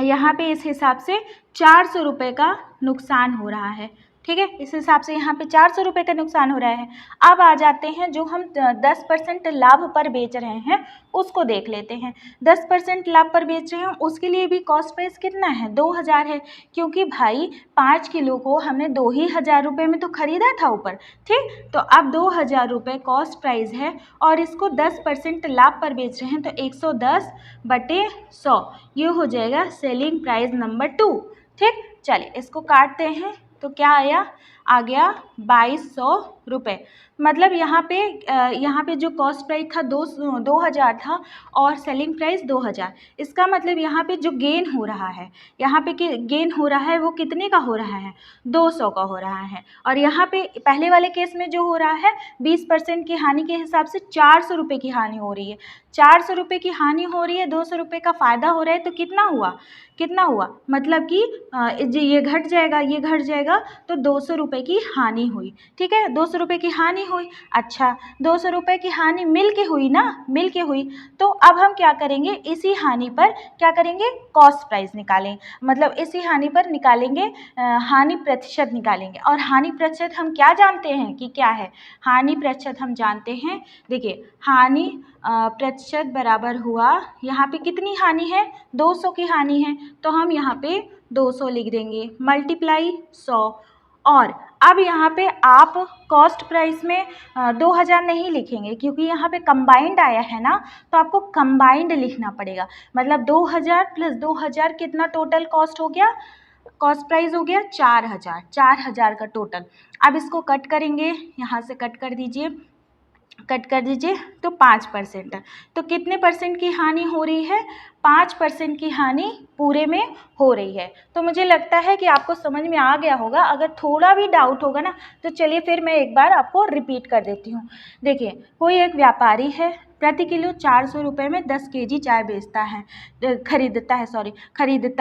यहाँ पे इस हिसाब से 400 रुपये का नुकसान हो रहा है। ठीक है, इस हिसाब से यहाँ पे 400 रुपये का नुकसान हो रहा है। अब आ जाते हैं जो हम 10% लाभ पर बेच रहे हैं उसको देख लेते हैं। 10% लाभ पर बेच रहे हैं उसके लिए भी कॉस्ट प्राइस कितना है, 2000 है, क्योंकि भाई 5 किलो को हमने 2000 रुपये में तो ख़रीदा था ऊपर। ठीक, तो अब 2000 रुपये कॉस्ट प्राइस है और इसको 10% लाभ पर बेच रहे हैं, तो 110/100 ये हो जाएगा सेलिंग प्राइस नंबर 2। ठीक, चलिए इसको काटते हैं तो क्या आया, आ गया 2200 रुपये। मतलब यहाँ पे जो कॉस्ट प्राइस था 2000 था और सेलिंग प्राइस 2000। इसका मतलब यहाँ पे जो गेन हो रहा है, यहाँ पे गेन हो रहा है वो कितने का हो रहा है, 200 का हो रहा है। और यहाँ पे पहले वाले केस में जो हो रहा है 20% की हानि के हिसाब से 400 रुपये की हानि हो रही है। 400 रुपये की हानि हो रही है, 200 रुपये का फ़ायदा हो रहा है, तो कितना हुआ, मतलब कि ये घट जाएगा तो 200 रुपये की हानि हुई। ठीक है, 200 रुपये की हानि हुई। अच्छा, 200 रुपये की हानि मिल के हुई। तो अब हम क्या करेंगे, इसी हानि पर क्या करेंगे, कॉस्ट प्राइस निकालें, मतलब इसी हानि पर निकालेंगे, हानि प्रतिशत निकालेंगे। और हानि प्रतिशत हम क्या जानते हैं कि क्या है, हानि प्रतिशत हम जानते हैं। देखिए हानि प्रतिशत बराबर हुआ, यहाँ पे कितनी हानि है, 200 की हानि है, तो हम यहाँ पे 200 लिख देंगे, मल्टीप्लाई 100। और अब यहाँ पे आप कॉस्ट प्राइस में 2000 नहीं लिखेंगे क्योंकि यहाँ पे कंबाइंड आया है ना, तो आपको कंबाइंड लिखना पड़ेगा। मतलब 2000 + 2000 कितना टोटल कॉस्ट हो गया, कॉस्ट प्राइस हो गया 4000 का टोटल। अब इसको कट करेंगे, यहाँ से कट कर दीजिए तो 5%। तो कितने परसेंट की हानि हो रही है, 5% की हानि पूरे में हो रही है। तो मुझे लगता है कि आपको समझ में आ गया होगा। अगर थोड़ा भी डाउट होगा ना तो चलिए फिर मैं एक बार आपको रिपीट कर देती हूँ। देखिए कोई एक व्यापारी है, प्रति किलो 400 रुपये में 10 केजी चाय बेचता है, खरीदता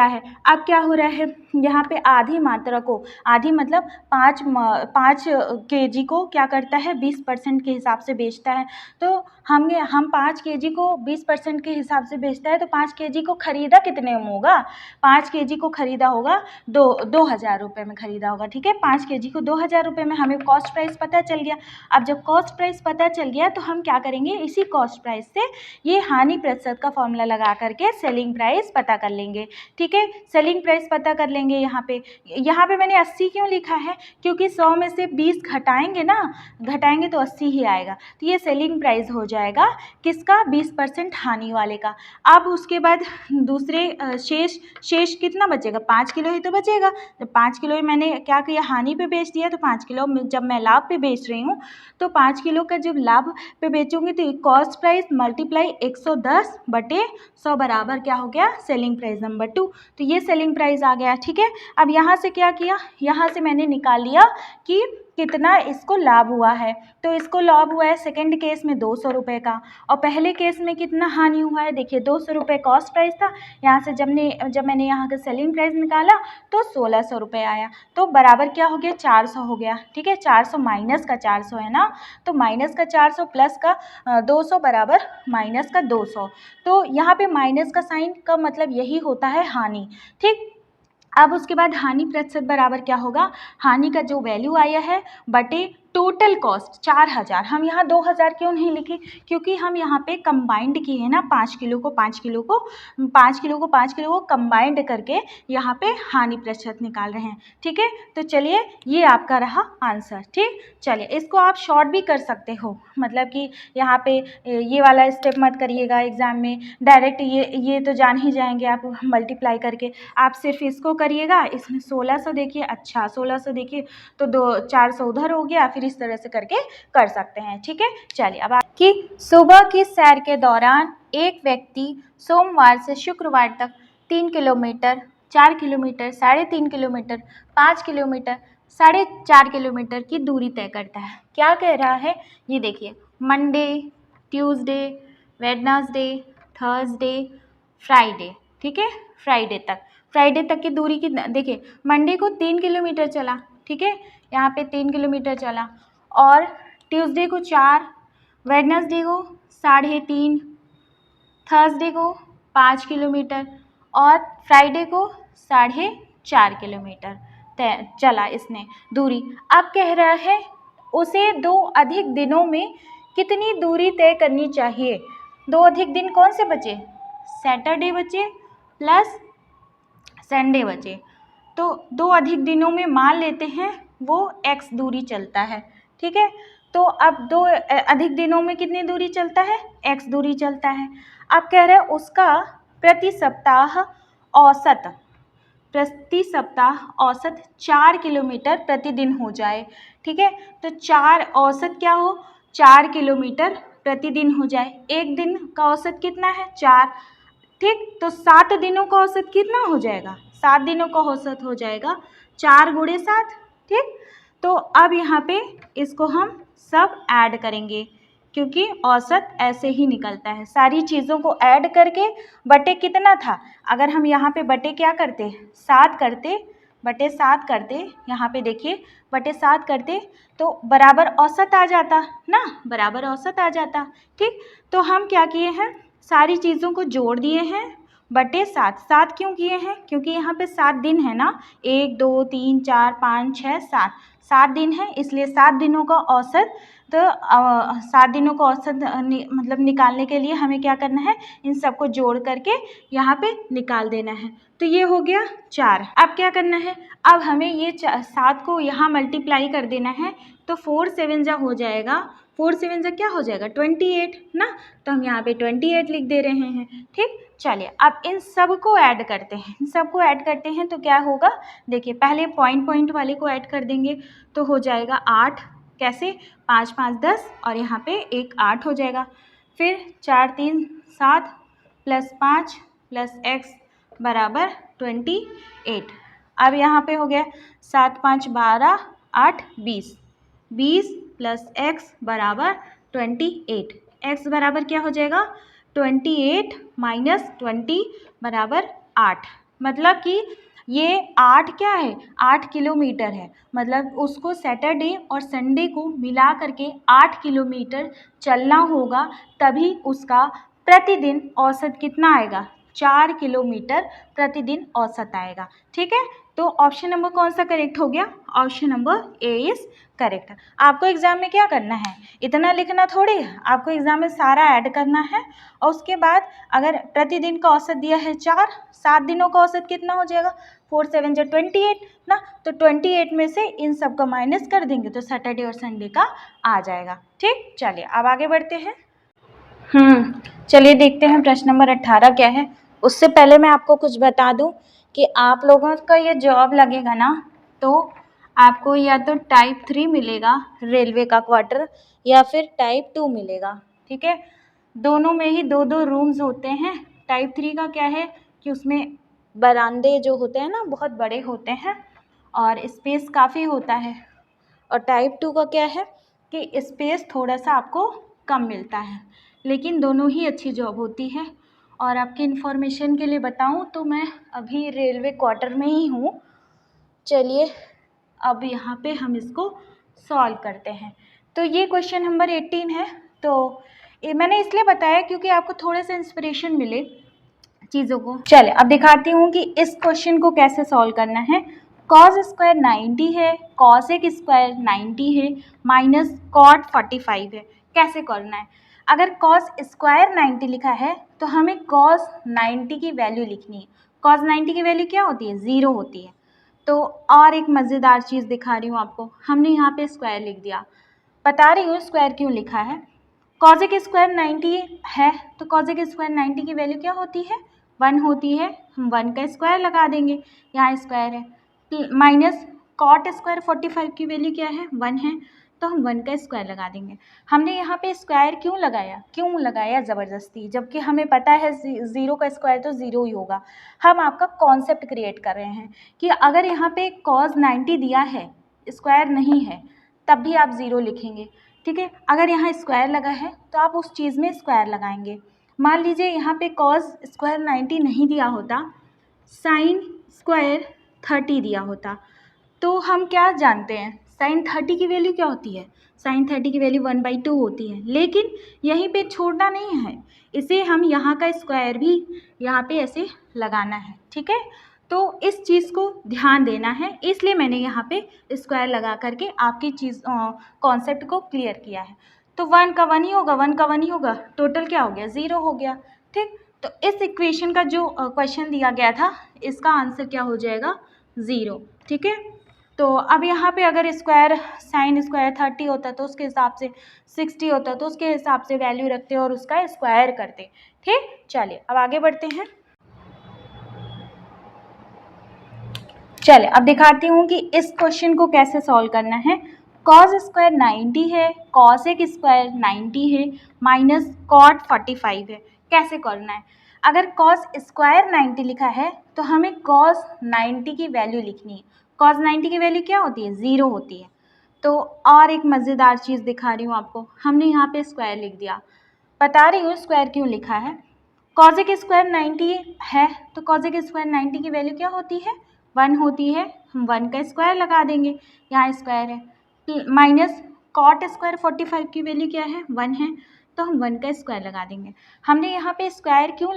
है। अब क्या हो रहा है, यहाँ पे आधी मात्रा को, आधी मतलब 5 केजी को क्या करता है, 20% के हिसाब से बेचता है। तो हम 5 केजी को 20% के हिसाब से बेचता है, तो 5 केजी को खरीदा कितने में होगा, 5 केजी को खरीदा होगा 2000 रुपये में खरीदा होगा। ठीक है, 5 केजी को 2000 रुपये में, हमें कॉस्ट प्राइस पता चल गया। अब जब कॉस्ट प्राइस पता चल गया तो हम क्या करेंगे, इसी कॉस्ट प्राइस से ये हानि प्रतिशत का फॉर्मूला लगा करके सेलिंग प्राइस पता कर लेंगे। ठीक है, सेलिंग प्राइस पता कर लेंगे। यहाँ पे मैंने 80 क्यों लिखा है, क्योंकि 100 में से 20 घटाएंगे तो 80 ही आएगा। तो ये सेलिंग प्राइस हो जाएगा किसका, 20% हानि वाले का। अब उसके बाद दूसरे शेष कितना बचेगा, 5 किलो ही तो बचेगा। जब 5 किलो ही मैंने क्या किया, हानि पे बेच दिया, तो 5 किलो जब मैं लाभ पे बेच रही हूँ तो 5 किलो का जब लाभ पे बेचूंगी तो कॉस्ट प्राइस मल्टीप्लाई 110/100 बराबर क्या हो गया, सेलिंग प्राइस नंबर 2। तो ये सेलिंग प्राइस आ गया। ठीक है, अब यहाँ से क्या किया, यहाँ से मैंने निकाल लिया कि कितना इसको लाभ हुआ है। तो इसको लाभ हुआ है सेकंड केस में 200 रुपये का, और पहले केस में कितना हानि हुआ है, देखिए 200 रुपये कॉस्ट प्राइस था, यहाँ से जब मैंने यहाँ का सेलिंग प्राइस निकाला तो 1600 रुपये आया, तो बराबर क्या हो गया, 400 हो गया। ठीक है, 400 माइनस का 400 है ना, तो माइनस का 400 प्लस का 200 बराबर माइनस का 200। तो यहाँ पे माइनस का साइन का मतलब यही होता है हानि। ठीक, अब उसके बाद हानि प्रतिशत बराबर क्या होगा, हानि का जो वैल्यू आया है बटे टोटल कॉस्ट 4000। हम यहाँ 2000 क्यों नहीं लिखे, क्योंकि हम यहाँ पे कंबाइंड किए हैं ना, 5 किलो को 5 किलो को 5 किलो को 5 किलो को कंबाइंड करके यहाँ पे हानि प्रतिशत निकाल रहे हैं। ठीक है, तो चलिए ये आपका रहा आंसर। ठीक, चलिए इसको आप शॉर्ट भी कर सकते हो, मतलब कि यहाँ पे ये वाला स्टेप मत करिएगा एग्जाम में, डायरेक्ट ये तो जान ही जाएंगे आप मल्टीप्लाई करके, आप सिर्फ इसको करिएगा। इसमें 1600 देखिए, अच्छा 1600 देखिए तो 400 उधर हो गया, फिर इस तरह से करके कर सकते हैं। ठीक है, चलिए अब आपकी सुबह की सैर के दौरान एक व्यक्ति सोमवार से शुक्रवार तक 3 kilometre, 4 kilometre, 3.5 kilometre, 5 kilometre, 4.5 kilometre की दूरी तय करता है। क्या कह रहा है ये देखिए, Monday, Tuesday, Wednesday, Thursday, Friday. ठीक है, फ्राइडे तक की दूरी की देखिए, मंडे को 3 किलोमीटर चला, ठीक है, यहाँ पे 3 किलोमीटर चला, और ट्यूसडे को 4, वेडनेसडे को 3.5, थर्सडे को 5 किलोमीटर और फ्राइडे को 4.5 किलोमीटर तय चला इसने दूरी। अब कह रहा है उसे 2 अधिक दिनों में कितनी दूरी तय करनी चाहिए। 2 अधिक दिन कौन से बचे, सैटरडे बचे प्लस संडे बचे, तो 2 अधिक दिनों में मान लेते हैं वो x दूरी चलता है। ठीक है, तो अब 2 अधिक दिनों में कितनी दूरी चलता है, x दूरी चलता है। अब कह रहे हैं उसका प्रति सप्ताह औसत 4 किलोमीटर प्रतिदिन हो जाए। ठीक है, तो 4 औसत क्या हो, 4 किलोमीटर प्रतिदिन हो जाए। एक दिन का औसत कितना है, 4। ठीक, तो 7 दिनों का औसत कितना हो जाएगा, 7 दिनों का औसत हो जाएगा 4 गुणे 7। ठीक, तो अब यहाँ पे इसको हम सब ऐड करेंगे, क्योंकि औसत ऐसे ही निकलता है, सारी चीज़ों को ऐड करके बटे कितना था, अगर हम यहाँ पे बटे क्या करते, 7 करते, बटे 7 करते, यहाँ पे देखिए बटे 7 करते तो बराबर औसत आ जाता ना, बराबर औसत आ जाता। ठीक, तो हम क्या किए हैं, सारी चीज़ों को जोड़ दिए हैं, बटे 7। 7 क्यों किए हैं, क्योंकि यहाँ पे 7 दिन है ना, 1 2 3 4 5 6 7, 7 दिन है, इसलिए 7 दिनों का औसत, तो 7 दिनों का औसत मतलब निकालने के लिए हमें क्या करना है, इन सबको जोड़ करके यहाँ पे निकाल देना है। तो ये हो गया 4। अब क्या करना है, अब हमें ये 7 को यहाँ मल्टीप्लाई कर देना है, तो 4 7 जा हो जाएगा, 4 7 जा क्या हो जाएगा, 28 ना, तो हम यहाँ पे 28 लिख दे रहे हैं। ठीक, चलिए अब इन सब को ऐड करते हैं, इन सबको ऐड करते हैं तो क्या होगा, देखिए पहले पॉइंट वाले को ऐड कर देंगे तो हो जाएगा 8, कैसे, 5 5 10 और यहाँ पे 1 8 हो जाएगा, फिर 4 3 7 प्लस 5 प्लस x बराबर 28। अब यहाँ पे हो गया 7 5 12 8 20, 20 प्लस x बराबर 28, x बराबर क्या हो जाएगा, 28 माइनस 20 बराबर 8, मतलब कि ये 8 क्या है, 8 किलोमीटर है, मतलब उसको सैटरडे और संडे को मिला करके 8 किलोमीटर चलना होगा, तभी उसका प्रतिदिन औसत कितना आएगा, 4 किलोमीटर प्रतिदिन औसत आएगा। ठीक है, तो ऑप्शन नंबर कौन सा करेक्ट हो गया, option number A is correct. आपको एग्जाम में क्या करना है, इतना लिखना थोड़ी है, आपको एग्जाम में सारा ऐड करना है, और उसके बाद अगर प्रतिदिन का औसत दिया है 4, 7 दिनों का औसत कितना हो जाएगा, 4 7 जा 28 ना, तो 28 में से इन सब का माइनस कर देंगे तो सैटरडे और संडे का आ जाएगा। ठीक, चलिए अब आगे बढ़ते हैं। चलिए देखते हैं प्रश्न नंबर 18 क्या है। उससे पहले मैं आपको कुछ बता दूं कि आप लोगों का ये जॉब लगेगा ना, तो आपको या तो टाइप 3 मिलेगा रेलवे का क्वार्टर, या फिर टाइप 2 मिलेगा। ठीक है, दोनों में ही 2 रूम्स होते हैं। टाइप 3 का क्या है कि उसमें बरामदे जो होते हैं ना बहुत बड़े होते हैं और स्पेस काफ़ी होता है, और टाइप 2 का क्या है कि स्पेस थोड़ा सा आपको कम मिलता है, लेकिन दोनों ही अच्छी जॉब होती है। और आपकी इन्फॉर्मेशन के लिए बताऊं तो मैं अभी रेलवे क्वार्टर में ही हूँ। चलिए अब यहाँ पे हम इसको सॉल्व करते हैं। तो ये क्वेश्चन नंबर 18 है। तो ये मैंने इसलिए बताया क्योंकि आपको थोड़े से इंस्पिरेशन मिले चीज़ों को। चले अब दिखाती हूँ कि इस क्वेश्चन को कैसे सॉल्व करना है। कॉस स्क्वायर 90 है, कॉसेक स्क्वायर 90 है, माइनस कॉट 45 है। कैसे करना है? अगर कॉस स्क्वायर 90 लिखा है तो हमें कॉस 90 की वैल्यू लिखनी है। कॉस 90 की वैल्यू क्या होती है? 0 होती है। तो और एक मज़ेदार चीज़ दिखा रही हूँ आपको। हमने यहाँ पे स्क्वायर लिख दिया। बता रही हूँ स्क्वायर क्यों लिखा है। कॉसेक स्क्वायर 90 है तो कॉसेक स्क्वायर 90 की वैल्यू क्या होती है? 1 होती है। हम 1 का स्क्वायर लगा देंगे, यहाँ स्क्वायर है। माइनस कॉट स्क्वायर 45 की वैल्यू क्या है? 1 है, तो हम 1 का स्क्वायर लगा देंगे। हमने यहाँ पे स्क्वायर क्यों लगाया ज़बरदस्ती, जबकि हमें पता है 0 का स्क्वायर तो 0 ही होगा। हम आपका कॉन्सेप्ट क्रिएट कर रहे हैं कि अगर यहाँ पे कॉस 90 दिया है, स्क्वायर नहीं है, तब भी आप 0 लिखेंगे। ठीक है, अगर यहाँ स्क्वायर लगा है तो आप उस चीज़ में स्क्वायर लगाएंगे। मान लीजिए यहाँ पे कॉस स्क्वायर 90 नहीं दिया होता, साइन स्क्वायर 30 दिया होता, तो हम क्या जानते हैं? साइन 30 की वैल्यू क्या होती है? साइन 30 की वैल्यू 1/2 होती है। लेकिन यहीं पे छोड़ना नहीं है, इसे हम यहाँ का स्क्वायर भी यहाँ पे ऐसे लगाना है। ठीक है, तो इस चीज़ को ध्यान देना है, इसलिए मैंने यहाँ पे स्क्वायर लगा करके आपकी चीज़ कॉन्सेप्ट को क्लियर किया है। तो 1 का 1 ही होगा, 1 का 1 ही होगा, टोटल क्या हो गया? 0 हो गया। ठीक, तो इस इक्वेशन का जो क्वेश्चन दिया गया था, इसका आंसर क्या हो जाएगा? 0। ठीक है, तो अब यहाँ पे अगर स्क्वायर साइन स्क्वायर 30 होता तो उसके हिसाब से 60 होता तो उसके हिसाब से वैल्यू रखते और उसका स्क्वायर करते। ठीक, चलिए अब आगे बढ़ते हैं। चलिए अब दिखाती हूँ कि इस क्वेश्चन को कैसे सॉल्व करना है। कॉस स्क्वायर 90 है, कॉसेक स्क्वायर 90 है, माइनस कॉट 45 है। कैसे करना है? अगर कॉस स्क्वायर 90 लिखा है तो हमें कॉस 90 की वैल्यू लिखनी है। कॉस 90 की वैल्यू क्या होती है? 0 होती है। तो और एक मज़ेदार चीज़ दिखा रही हूँ आपको। हमने यहाँ पे स्क्वायर लिख दिया। बता रही हूँ स्क्वायर क्यों लिखा है। कॉसेक स्क्वायर 90 है तो कॉसेक स्क्वायर 90 की वैल्यू क्या होती है? 1 होती है। हम 1 का स्क्वायर लगा देंगे, यहाँ स्क्वायर है। माइनस कॉट स्क्वायर 45 की वैल्यू क्या है? 1 है, तो हम 1 का स्क्वायर लगा देंगे। हमने यहाँ पे स्क्वायर क्यों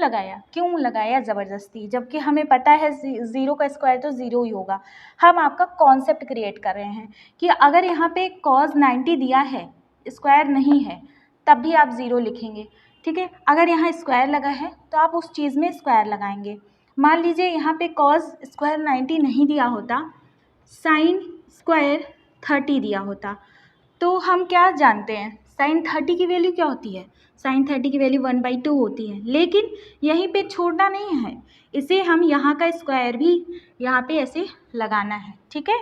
लगाया ज़बरदस्ती, जबकि हमें पता है 0 का स्क्वायर तो 0 ही होगा। हम आपका कॉन्सेप्ट क्रिएट कर रहे हैं कि अगर यहाँ पे कॉस 90 दिया है, स्क्वायर नहीं है, तब भी आप 0 लिखेंगे। ठीक है, अगर यहाँ स्क्वायर लगा है तो आप उस चीज़ में स्क्वायर लगाएंगे। मान लीजिए यहाँ पे कॉस स्क्वायर 90 नहीं दिया होता, साइन स्क्वायर 30 दिया होता, तो हम क्या जानते हैं? साइन 30 की वैल्यू क्या होती है? साइन 30 की वैल्यू 1/2 होती है। लेकिन यहीं पे छोड़ना नहीं है, इसे हम यहाँ का स्क्वायर भी यहाँ पे ऐसे लगाना है। ठीक है,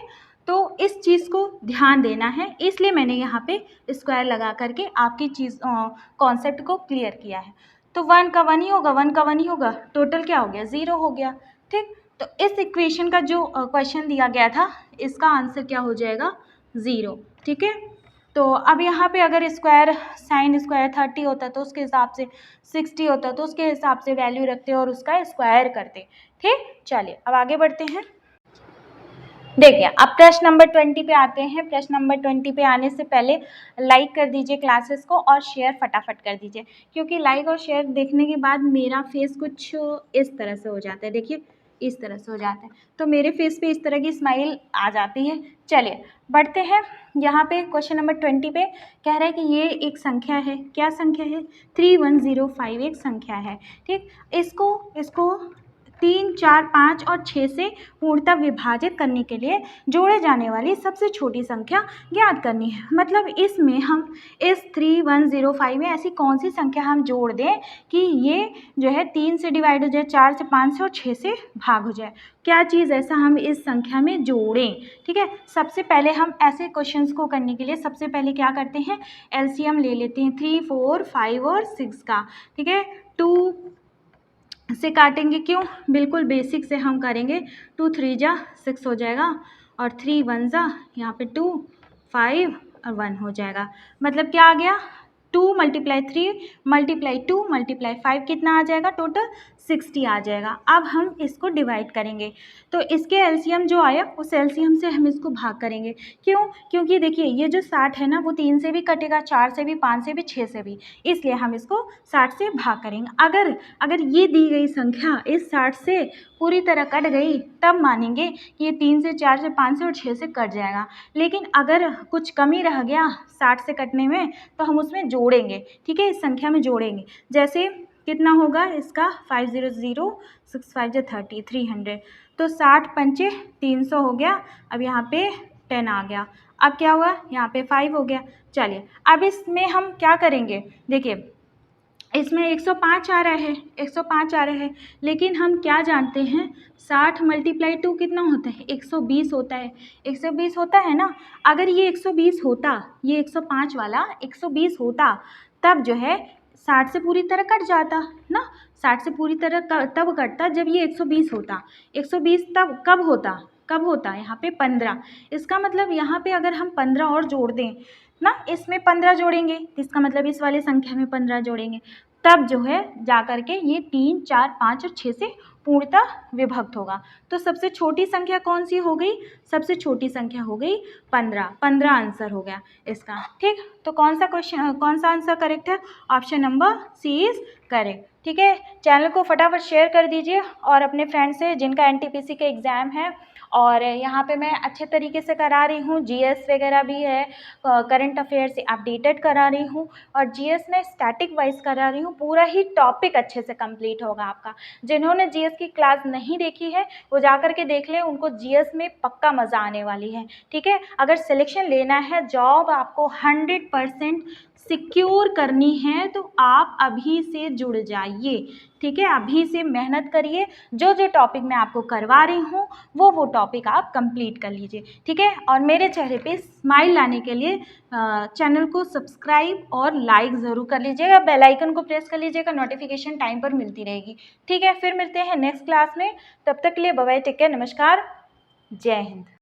तो इस चीज़ को ध्यान देना है, इसलिए मैंने यहाँ पे स्क्वायर लगा करके आपकी चीज़ कॉन्सेप्ट को क्लियर किया है। तो 1 का 1 ही होगा, 1 का 1 ही होगा, टोटल क्या हो गया? 0 हो गया। ठीक, तो इस इक्वेशन का जो क्वेश्चन दिया गया था, इसका आंसर क्या हो जाएगा? 0। ठीक है, तो अब यहाँ पे अगर स्क्वायर साइन स्क्वायर 30 होता तो उसके हिसाब से 60 होता तो उसके हिसाब से वैल्यू रखते और उसका स्क्वायर करते। ठीक, चलिए अब आगे बढ़ते हैं। देखिए अब प्रश्न नंबर 20 पे आते हैं। प्रश्न नंबर 20 पे आने से पहले लाइक कर दीजिए क्लासेस को और शेयर फटाफट कर दीजिए, क्योंकि लाइक और शेयर देखने के बाद मेरा फेस कुछ इस तरह से हो जाता है। देखिए इस तरह से हो जाता है, तो मेरे फेस पे इस तरह की स्माइल आ जाती है। चलिए बढ़ते हैं। यहाँ पे क्वेश्चन नंबर 20 पे कह रहा है कि ये एक संख्या है। क्या संख्या है? 3105 एक संख्या है। ठीक, इसको 3, 4, 5 और 6 से पूर्णतः विभाजित करने के लिए जोड़े जाने वाली सबसे छोटी संख्या ज्ञात करनी है। मतलब इसमें हम इस 3105 में ऐसी कौन सी संख्या हम जोड़ दें कि ये जो है 3 से डिवाइड हो जाए, 4 से, 5 से और 6 से भाग हो जाए। क्या चीज़ ऐसा हम इस संख्या में जोड़ें? ठीक है, सबसे पहले हम ऐसे क्वेश्चंस को करने के लिए सबसे पहले क्या करते हैं? एलसीएम ले लेते हैं 3, 4, 5 और 6 का। ठीक है, 2 से काटेंगे, क्यों? बिल्कुल बेसिक से हम करेंगे। 2 3 जा 6 हो जाएगा और 3 1 जा यहाँ पे 2, 5 और 1 हो जाएगा। मतलब क्या आ गया? 2 × 3 × 2 × 5 कितना आ जाएगा, टोटल 60 आ जाएगा। अब हम इसको डिवाइड करेंगे, तो इसके एलसीएम जो आया उस एलसीएम से हम इसको भाग करेंगे। क्यों? क्योंकि देखिए ये जो 60 है ना वो 3 से भी कटेगा, 4 से भी, 5 से भी, 6 से भी, इसलिए हम इसको 60 से भाग करेंगे। अगर ये दी गई संख्या इस 60 से पूरी तरह कट गई तब मानेंगे कि ये 3 से, 4 से, 5 से और 6 से कट जाएगा। लेकिन अगर कुछ कमी रह गया 60 से कटने में तो हम उसमें जोड़ेंगे, ठीक है, इस संख्या में जोड़ेंगे। जैसे कितना होगा इसका 500 6 5 30 300, तो 60 पंचे 300 हो गया। अब यहाँ पे 10 आ गया। अब क्या हुआ, यहाँ पे 5 हो गया। चलिए अब इसमें हम क्या करेंगे, देखिए इसमें 105 आ रहा है, 105 आ रहा है, लेकिन हम क्या जानते हैं 60 × 2 कितना होता है, 120 होता है, 120 होता है ना। अगर ये 120 होता, ये 105 वाला 120 होता, तब जो है 60 से पूरी तरह कट जाता ना, 60 से पूरी तरह तब कटता जब ये 120 होता। 120 तब कब होता यहाँ पे 15। इसका मतलब यहाँ पे अगर हम 15 और जोड़ दें ना, इसमें 15 जोड़ेंगे, इसका मतलब इस वाले संख्या में 15 जोड़ेंगे, तब जो है जा कर के ये 3, 4, 5 और 6 से पूर्णतः विभक्त होगा। तो सबसे छोटी संख्या कौन सी हो गई, सबसे छोटी संख्या हो गई 15। 15 आंसर हो गया इसका, ठीक। तो कौन सा आंसर करेक्ट है, option number C is correct, ठीक है। चैनल को फटाफट शेयर कर दीजिए और अपने फ्रेंड्स से जिनका एनटीपीसी के एग्ज़ाम है, और यहाँ पे मैं अच्छे तरीके से करा रही हूँ, जीएस वगैरह भी है, करंट अफेयर से अपडेटेड करा रही हूँ, और जीएस में स्टैटिक वाइज करा रही हूँ। पूरा ही टॉपिक अच्छे से कंप्लीट होगा आपका। जिन्होंने जीएस की क्लास नहीं देखी है वो जा कर के देख लें, उनको जीएस में पक्का मज़ा आने वाली है, ठीक है। अगर सिलेक्शन लेना है, जॉब आपको 100% सिक्योर करनी है, तो आप अभी से जुड़ जाइए, ठीक है। अभी से मेहनत करिए, जो जो टॉपिक मैं आपको करवा रही हूँ वो टॉपिक आप कंप्लीट कर लीजिए, ठीक है। और मेरे चेहरे पे स्माइल लाने के लिए चैनल को सब्सक्राइब और लाइक ज़रूर कर लीजिएगा, बेल आइकन को प्रेस कर लीजिएगा, नोटिफिकेशन टाइम पर मिलती रहेगी, ठीक है। फिर मिलते हैं नेक्स्ट क्लास में, तब तक के लिए बाय बाय, टेक केयर, नमस्कार, जय हिंद।